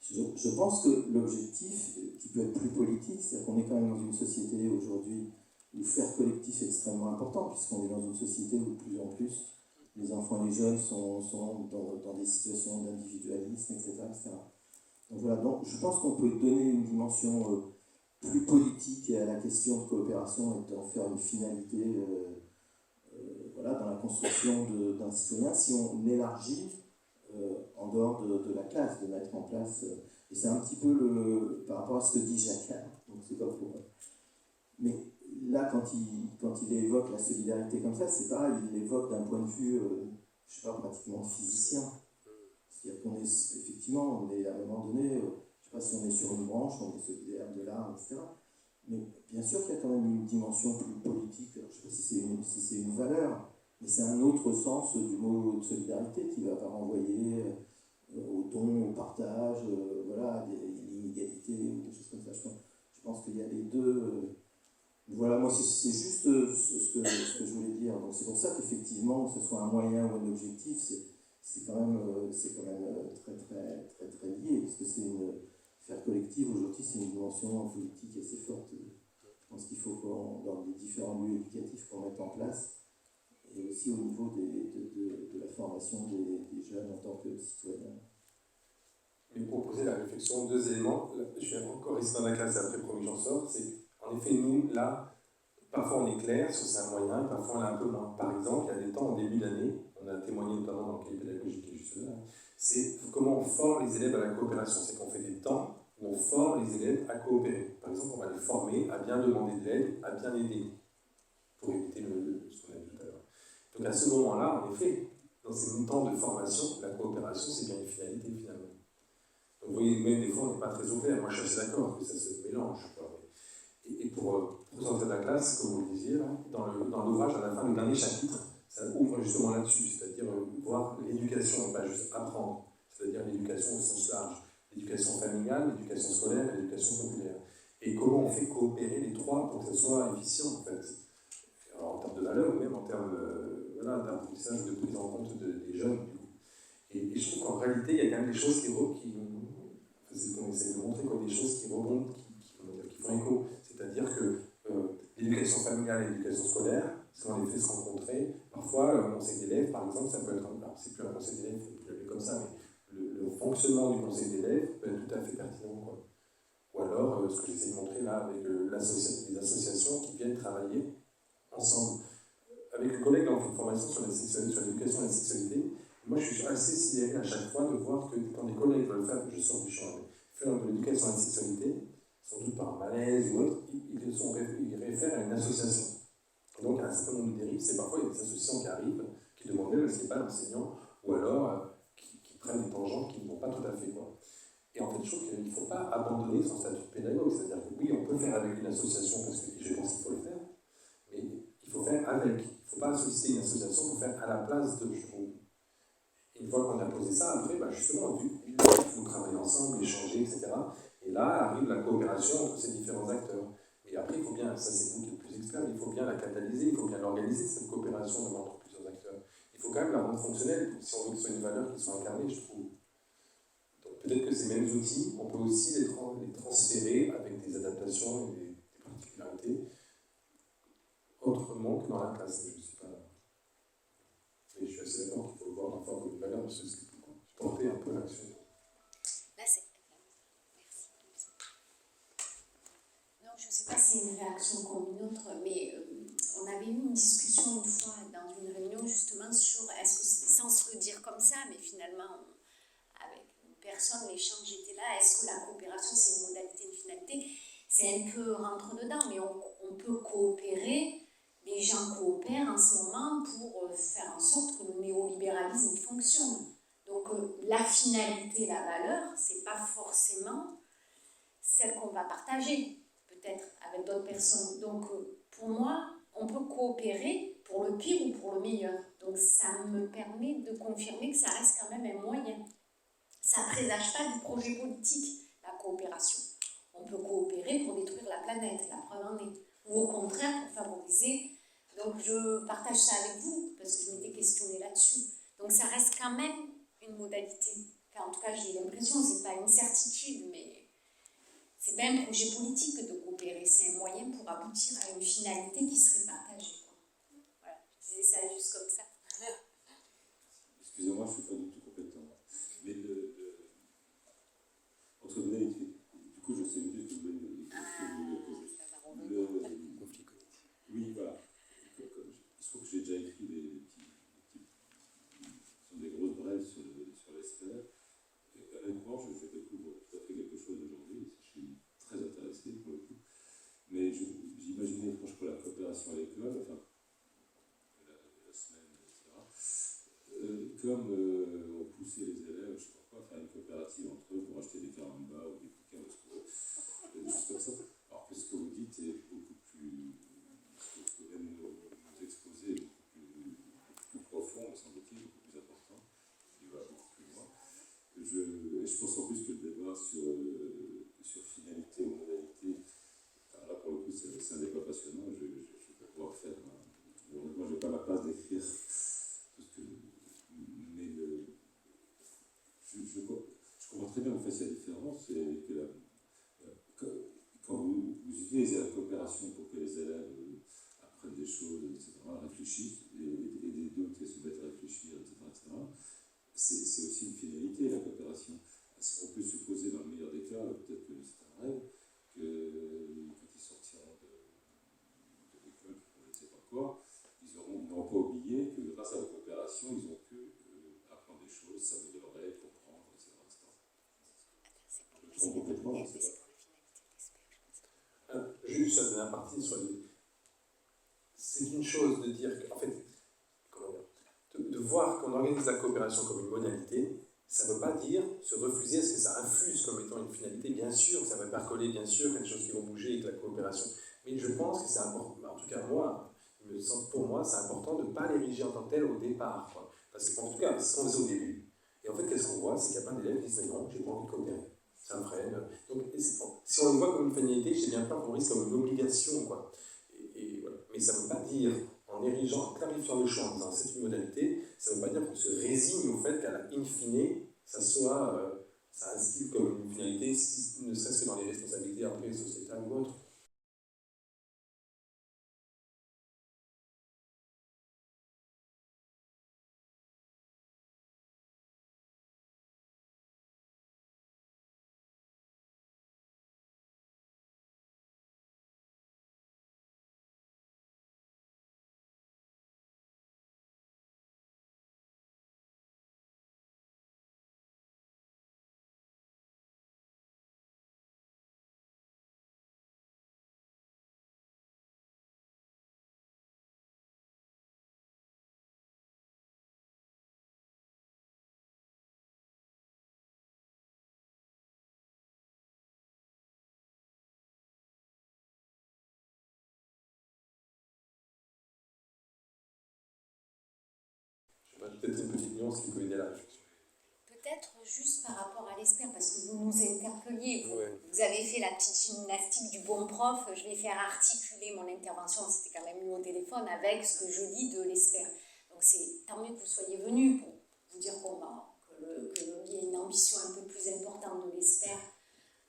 je pense que l'objectif, qui peut être plus politique, c'est-à-dire qu'on est quand même dans une société aujourd'hui où faire collectif est extrêmement important, puisqu'on est dans une société où de plus en plus les enfants et les jeunes sont dans des situations d'individualisme, etc., etc. Donc voilà, donc je pense qu'on peut donner une dimension plus politique à la question de coopération et d'en faire une finalité voilà, dans la construction d'un citoyen, si on élargit en dehors de la classe, de mettre en place. Et c'est un petit peu par rapport à ce que dit Jacques. Donc c'est pas pour. Mais là, quand il évoque la solidarité comme ça, c'est pareil, il l'évoque d'un point de vue, je sais pas, pratiquement physicien. C'est-à-dire qu'on est, effectivement, on est à un moment donné, je sais pas si on est sur une branche, on est solidaire de l'art, etc. Mais bien sûr qu'il y a quand même une dimension plus politique. Alors, je sais pas si c'est une valeur, mais c'est un autre sens du mot de solidarité qui va renvoyer au don, au partage, voilà, à l'inégalité, ou des choses comme ça. Je pense qu'il y a les deux. Voilà, moi c'est juste ce que je voulais dire. Donc c'est pour ça qu'effectivement, que ce soit un moyen ou un objectif, c'est quand même très très très très lié, parce que faire collective aujourd'hui, c'est une dimension politique assez forte. Je pense qu'il faut dans les différents lieux éducatifs qu'on mette en place, et aussi au niveau de la formation des jeunes en tant que citoyens. Mais pour poser la réflexion, deux éléments, je vais encore rester dans la classe après promis j'en sors, c'est en effet nous là, parfois on est clair sur c'est un moyen, parfois on l'a un peu moins. Par exemple, il y a des temps en début d'année, on a témoigné notamment dans le cahier pédagogique qui est juste là, c'est comment on forme les élèves à la coopération, c'est qu'on fait des temps où on forme les élèves à coopérer. Par exemple, on va les former à bien demander de l'aide, à bien aider, pour éviter ce qu'on a dit tout à l'heure. Donc à ce moment-là, en effet, dans ces temps de formation, la coopération, c'est bien une finalité finalement. Donc vous voyez, même des fois, on n'est pas très au clair. Moi, je suis assez d'accord que ça se mélange. Et pour sortir de la classe, comme vous le disiez, là, dans l'ouvrage, à la fin, le dernier chapitre, ça ouvre justement là-dessus, c'est-à-dire voir l'éducation, pas juste apprendre, c'est-à-dire l'éducation au sens large, l'éducation familiale, l'éducation scolaire, l'éducation populaire. Et comment on fait coopérer les trois pour que ça soit efficient, en fait. Alors, en termes de valeur, ou même en termes d'apprentissage, de prise en compte des jeunes. Et je trouve qu'en réalité, il y a quand même des choses c'est qu'on essaie de montrer comme des choses qui rebondent, qui font écho. C'est-à-dire que l'éducation familiale et l'éducation scolaire, si on les fait se rencontrer, parfois un conseil d'élèves, par exemple, ça peut être c'est plus un conseil d'élèves, il faut plus l'appeler comme ça, mais le fonctionnement du conseil d'élèves peut être tout à fait pertinent, quoi. Ou alors, ce que j'essaie de montrer là, avec les associations qui viennent travailler ensemble. Avec le collègue, on fait une formation sur l'éducation et la sexualité. Moi, je suis assez sidéré à chaque fois de voir que quand des collègues veulent faire, je sors du champ, faire de l'éducation à la sexualité, sans doute par malaise ou autre, ils réfèrent à une association. Donc, il y a un certain nombre de dérives, c'est parfois des associations qui arrivent, qui demandent même ce n'est pas l'enseignant, ou alors qui prennent des tangentes qui ne vont pas tout à fait, quoi. Et en fait, je trouve qu'il ne faut pas abandonner son statut de pédagogue, c'est-à-dire que oui, on peut faire avec une association, parce que je pense qu'il faut le faire, mais il faut faire avec. Il ne faut pas solliciter une association pour faire à la place de, je trouve. Une fois qu'on a posé ça, après, justement, il faut travailler ensemble, échanger, etc. Et là arrive la coopération entre ces différents acteurs. Et après, il faut bien, ça c'est vous qui êtes plus expert, il faut bien la catalyser, il faut bien l'organiser, cette coopération entre plusieurs acteurs. Il faut quand même la rendre fonctionnelle, si on veut que ce soit une valeur qui soit incarnée, je trouve. Donc peut-être que ces mêmes outils, on peut aussi les transférer avec des adaptations et des particularités autrement que dans la classe. Je ne sais pas. Mais je suis assez d'accord qu'il faut voir parfois comme une valeur, parce que c'est porter un peu l'action. Là, c'est. Merci. Non, je ne sais pas si c'est une réaction comme une autre, mais on avait eu une discussion une fois dans une réunion justement sur est-ce que, sans se le dire comme ça, mais finalement, avec une personne, l'échange était là, est-ce que la coopération c'est une modalité, une finalité? C'est un peu rentre dedans, mais on peut coopérer. Les gens coopèrent en ce moment pour faire en sorte que le néolibéralisme fonctionne. Donc la finalité, la valeur, c'est pas forcément celle qu'on va partager, peut-être avec d'autres personnes. Donc pour moi, on peut coopérer pour le pire ou pour le meilleur. Donc ça me permet de confirmer que ça reste quand même un moyen. Ça ne présage pas du projet politique, la coopération. On peut coopérer pour détruire la planète, la preuve en est. Ou au contraire, pour favoriser. Donc je partage ça avec vous, parce que je m'étais questionnée là-dessus. Donc ça reste quand même une modalité. Enfin, en tout cas, j'ai l'impression, c'est pas une certitude, mais c'est pas un projet politique de coopérer, c'est un moyen pour aboutir à une finalité qui serait partagée. Voilà, je disais ça juste comme ça. Excusez-moi, je ne suis pas du tout compétent. Mais entre modalités, du coup, je sais mieux que vous conflit cognitif. Oui, voilà. Il se trouve que j'ai déjà écrit des grosses brèves sur l'ESPER. Honnêtement, je découvre tout à fait quelque chose aujourd'hui. Je suis très intéressé pour le coup. Mais j'imaginais, franchement, la coopération à l'école, enfin, la semaine, etc. Comme on poussait les élèves, je ne sais pas quoi, à faire une coopérative entre eux pour acheter des carambas ou des bouquins de sport, des choses comme ça. Alors que ce que vous dites est beaucoup plus. Ce que vous venez de nous exposer est beaucoup plus profond, me semble-t-il, beaucoup plus important. Il va beaucoup plus loin. Je pense en plus que le débat sur finalité ou modalité, alors là pour le coup c'est un débat passionnant, je vais pouvoir faire, honnêtement je n'ai pas la place d'écrire tout ce que, mais je comprends très bien en fait cette différence, et que quand vous utilisez la coopération pour que les élèves apprennent des choses, etc., réfléchissent, et des doutes et se mettent à réfléchir, etc., c'est aussi une finalité, la coopération. On peut supposer, dans le meilleur des cas, peut-être que c'est un rêve, que quand ils sortiront de l'école, je ne sais pas quoi, ils n'auront pas oublié que grâce à la coopération, ils ont pu apprendre des choses, s'améliorer, comprendre, etc. Je me trompe complètement, je ne sais pas. Juste la dernière partie sur les... C'est une chose de dire qu'en fait, de voir qu'on organise la coopération comme une modalité, ça ne veut pas dire se refuser à ce que ça infuse comme étant une finalité. Bien sûr, ça va percoler, bien sûr, il y a des choses qui vont bouger avec la coopération. Mais je pense que c'est important, en tout cas moi, pour moi, c'est important de ne pas l'ériger en tant que tel au départ. Quoi. Parce qu'en tout cas, c'est ce qu'on faisait au début. Et en fait, qu'est-ce qu'on voit? C'est qu'il y a plein d'élèves qui disent non, j'ai pas envie de coopérer. Ça me freine. Donc, si on le voit comme une finalité, je sais bien pas qu'on risque comme une obligation. Quoi. Et voilà. Mais ça ne veut pas dire, en érigeant, en clarifiant le champ, en disant c'est une modalité, ça ne veut pas dire qu'on se résigne au fait qu'à la in fine, ça soit, ça inscrive comme une finalité, ne serait-ce que dans les responsabilités après sociétales ou autres. Peut-être une petite nuance qui peut aider là. Peut-être juste par rapport à l'ESPER, parce que vous nous interpelliez, vous avez fait la petite gymnastique du bon prof, je vais faire articuler mon intervention, c'était quand même eu au téléphone, avec ce que je dis de l'ESPER. Donc c'est tant mieux que vous soyez venus pour vous dire qu'il y a une ambition un peu plus importante de l'ESPER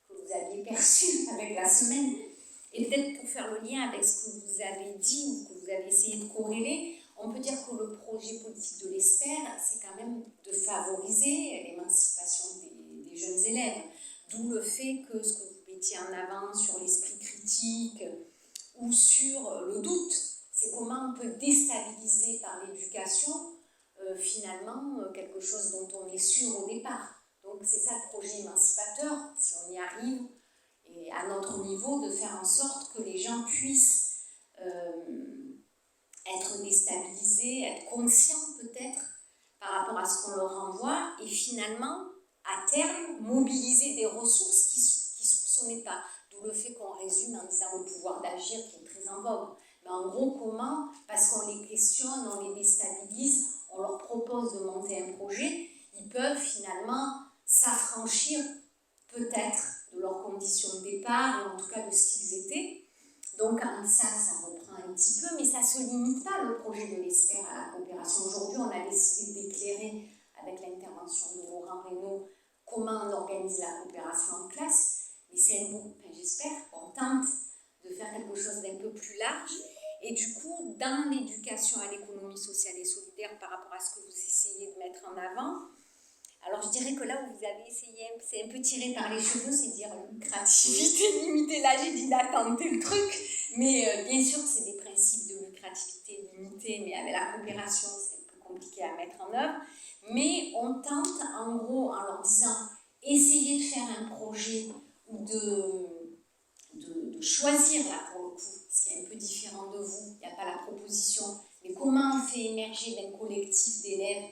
que vous aviez perçue avec la semaine. Et peut-être pour faire le lien avec ce que vous avez dit ou que vous avez essayé de corréler, on peut dire que le projet politique de l'ESPER, c'est quand même de favoriser l'émancipation des jeunes élèves. D'où le fait que ce que vous mettiez en avant sur l'esprit critique ou sur le doute, c'est comment on peut déstabiliser par l'éducation finalement quelque chose dont on est sûr au départ. Donc c'est ça le projet émancipateur, si on y arrive, et à notre niveau, de faire en sorte que les gens puissent être déstabilisés, être conscients peut-être par rapport à ce qu'on leur envoie, et finalement, à terme, mobiliser des ressources qu'ils ne soupçonnaient pas. D'où le fait qu'on résume en disant le pouvoir d'agir qui est très en vogue. Mais Mais en gros, comment? Parce qu'on les questionne, on les déstabilise, on leur propose de monter un projet, ils peuvent finalement s'affranchir peut-être de leurs conditions de départ, ou en tout cas de ce qu'ils étaient. Donc en ça reprend un petit peu, mais ça ne se limite pas, le projet de l'ESPER, à la coopération. Aujourd'hui, on a décidé d'éclairer, avec l'intervention de Laurent Reynaud, comment on organise la coopération en classe. Mais c'est un bout, j'espère qu'on tente de faire quelque chose d'un peu plus large. Et du coup, dans l'éducation à l'économie sociale et solidaire, par rapport à ce que vous essayez de mettre en avant, alors je dirais que là où vous avez essayé, c'est un peu tiré par les cheveux, c'est dire lucrativité limitée. Là, j'ai dit là, tenter le truc. Mais bien sûr que c'est des principes de lucrativité limitée, mais avec la coopération, c'est plus compliqué à mettre en œuvre. Mais on tente, en gros, en leur disant, essayez de faire un projet ou de choisir, là, pour le coup, ce qui est un peu différent de vous, il n'y a pas la proposition, mais comment on fait émerger d'un collectif d'élèves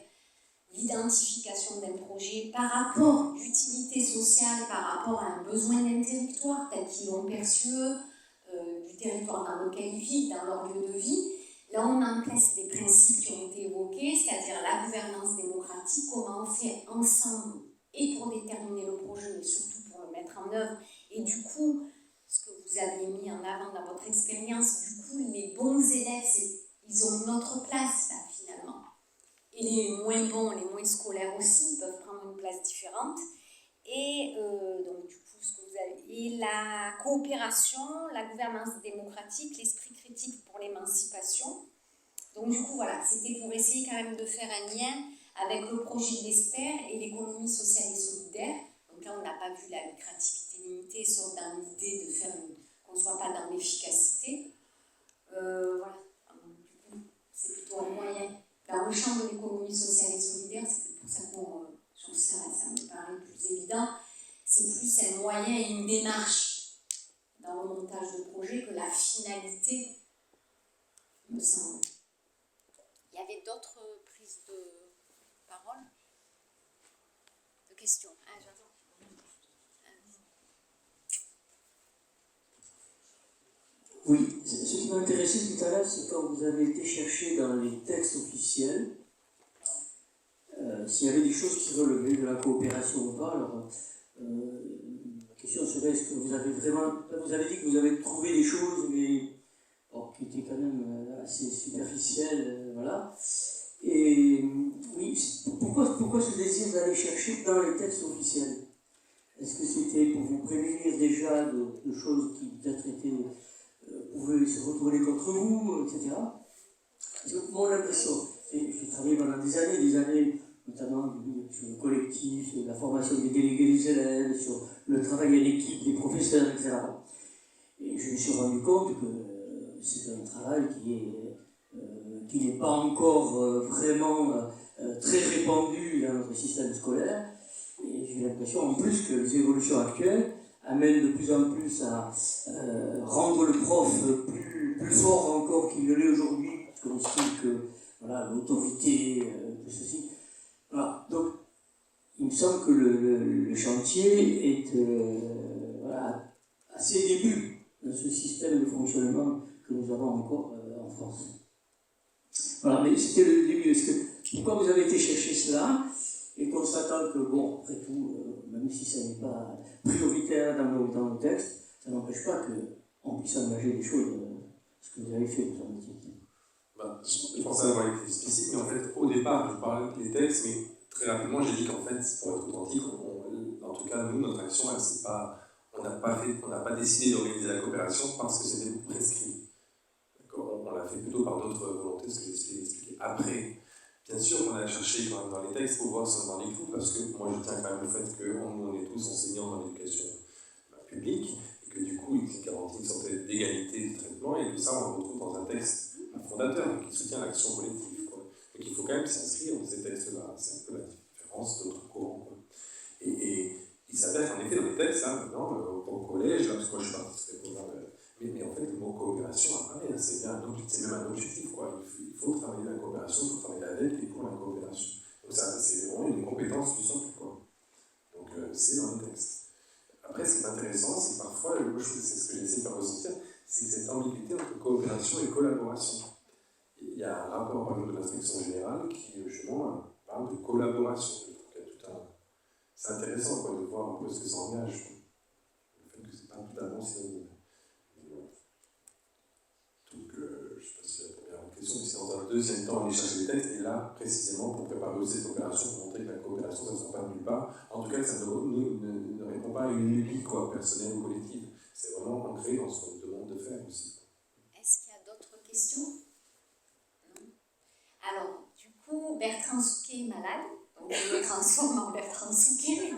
l'identification d'un projet par rapport d'utilité sociale, par rapport à un besoin d'un territoire tel qu'ils l'ont perçu, du territoire dans lequel ils vivent, dans leur lieu de vie. Là, on encaisse des principes qui ont été évoqués, c'est-à-dire la gouvernance démocratique, comment on fait ensemble, et pour déterminer le projet, mais surtout pour le mettre en œuvre. Et du coup, ce que vous avez mis en avant dans votre expérience, du coup, les bons élèves, ils ont une autre place, là, finalement. Et les moins bons, les moins scolaires aussi, peuvent prendre une place différente. Et donc, du coup, ce que vous avez... Et la coopération, la gouvernance démocratique, l'esprit critique pour l'émancipation. Donc, du coup, voilà, c'était pour essayer quand même de faire un lien avec le projet de l'ESPER et l'économie sociale et solidaire. Donc là, on n'a pas vu la lucrativité limitée, sauf dans l'idée de faire qu'on ne soit pas dans l'efficacité. Voilà, du coup, c'est plutôt un moyen. Dans le champ de l'économie sociale et solidaire, c'est pour ça qu'on sur ça me paraît plus évident, c'est plus un moyen et une démarche dans le montage de projet que la finalité, me semble. Il y avait d'autres prises de parole, de questions. Ah, j'attends. Oui, ce qui m'a intéressé tout à l'heure, c'est quand vous avez été chercher dans les textes officiels s'il y avait des choses qui relevaient de la coopération ou pas. Alors, la question serait, est-ce que vous avez vraiment... Vous avez dit que vous avez trouvé des choses, mais bon, qui étaient quand même assez superficielles, voilà. Et oui, pourquoi ce désir d'aller chercher dans les textes officiels? Est-ce que c'était pour vous prémunir déjà de choses qui peut-être pouvaient se retourner contre vous, etc. Parce que mon impression, j'ai travaillé pendant des années, notamment sur le collectif, sur la formation des délégués des élèves, sur le travail à l'équipe des professeurs, etc. Et je me suis rendu compte que c'est un travail qui n'est pas encore vraiment très répandu dans notre système scolaire. Et j'ai l'impression en plus que les évolutions actuelles amènent de plus en plus à rendre le prof plus fort encore qu'il ne l'est aujourd'hui, parce qu'on estime que voilà, l'autorité de ceci. Voilà. Donc, il me semble que le chantier est voilà, à ses débuts dans ce système de fonctionnement que nous avons encore en France. Voilà, mais c'était le début. Pourquoi vous avez été chercher cela? Et constatant que, bon, après tout, même si ça n'est pas prioritaire dans nos textes, ça n'empêche pas qu'on puisse engager des choses, ce que vous avez fait, vous en dites. Je pensais avoir été explicite, mais en fait, au départ, je parlais des textes, mais très rapidement, j'ai dit qu'en fait, pour être authentique, en tout cas, nous, notre action, c'est pas, on n'a pas décidé d'organiser la coopération parce que c'était prescrit. On l'a fait plutôt par d'autres volontés, ce que j'ai expliqué après. Bien sûr qu'on a cherché quand même dans les textes pour voir si on est dans les clous, parce que moi je tiens quand même au fait qu'on est tous enseignants dans l'éducation publique, et que du coup il garantit une sorte d'égalité de traitement, et que ça on le retrouve dans un texte fondateur qui soutient l'action collective. Quoi. Donc il faut quand même s'inscrire dans ces textes-là, c'est un peu la différence d'autres courants. Quoi. Et il s'avère qu'en effet dans les textes, hein, maintenant, au collège, là, parce que moi je suis parti sur mais en fait, le mot coopération apparaît, c'est même un objectif, quoi. Il faut travailler la coopération, il faut travailler avec et pour la coopération. Donc ça, c'est vraiment une compétence du centre, quoi. Donc c'est dans les textes. Après, ce qui est intéressant, c'est parfois, moi je trouve que c'est ce que j'essaie de faire ressentir, c'est cette ambiguïté entre coopération et collaboration. Et il y a un rapport, par exemple, de l'inspection générale qui, justement, parle de collaboration. Je trouve qu'il y a tout un... C'est intéressant quoi, de voir un peu ce que ça engage. Quoi. Le fait que c'est pas totalement synonyme. Donc, je ne sais pas si c'est la première question, mais c'est dans un deuxième temps, on est chercher des textes, et là, précisément, pour préparer aussi cette opération, pour montrer que la coopération, ça ne sort pas de nulle part. En tout cas, ça ne répond pas à une lubie personnelle ou collective. C'est vraiment ancré dans ce qu'on nous demande de faire aussi. Est-ce qu'il y a d'autres questions? Non. Alors, du coup, Bertrand Souquet est malade, donc je le transforme en Bertrand Souquet.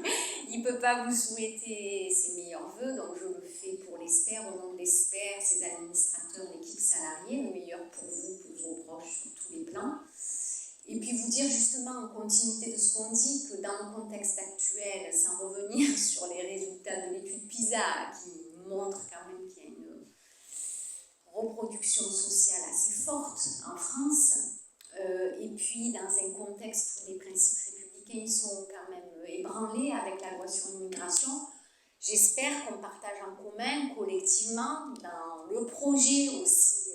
Il ne peut pas vous souhaiter ses meilleurs vœux, donc je le fais pour l'ESPER, au nom de l'ESPER, ses administrateurs, l'équipe salariée, le meilleur pour vous, pour vos proches, sur tous les plans. Et puis vous dire justement, en continuité de ce qu'on dit, que dans le contexte actuel, sans revenir sur les résultats de l'étude PISA, qui montre quand même qu'il y a une reproduction sociale assez forte en France, et puis dans un contexte où les principes républicains sont quand même ébranlés avec la loi sur l'immigration, j'espère qu'on partage en commun, collectivement, dans le projet aussi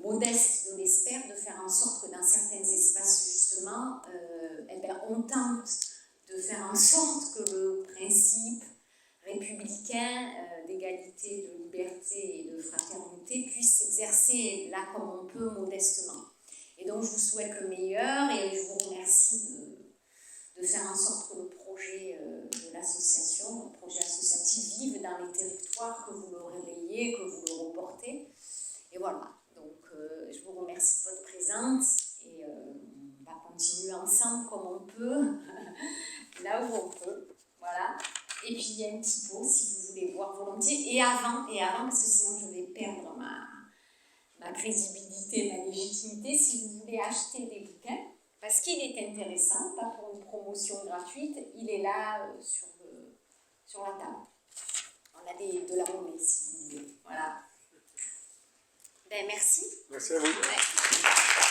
modeste de l'ESPER, de faire en sorte que dans certains espaces, justement, on tente de faire en sorte que le principe républicain d'égalité, de liberté et de fraternité puisse s'exercer là comme on peut modestement. Et donc je vous souhaite le meilleur et je vous remercie de faire en sorte que le projet de l'association, le projet associatif vive dans les territoires, que vous le relayez, que vous le reportez. Et voilà, donc je vous remercie de votre présence et on va continuer ensemble comme on peut, là où on peut, voilà. Et puis il y a un petit pot si vous voulez voir volontiers, et avant, parce que sinon je vais perdre ma crédibilité, ma légitimité, si vous voulez acheter des bouquins, parce qu'il est intéressant, pas pour une promotion gratuite, il est là sur la table. On a de la monnaie si vous voulez, voilà. Ben, merci. Merci à vous. Ouais.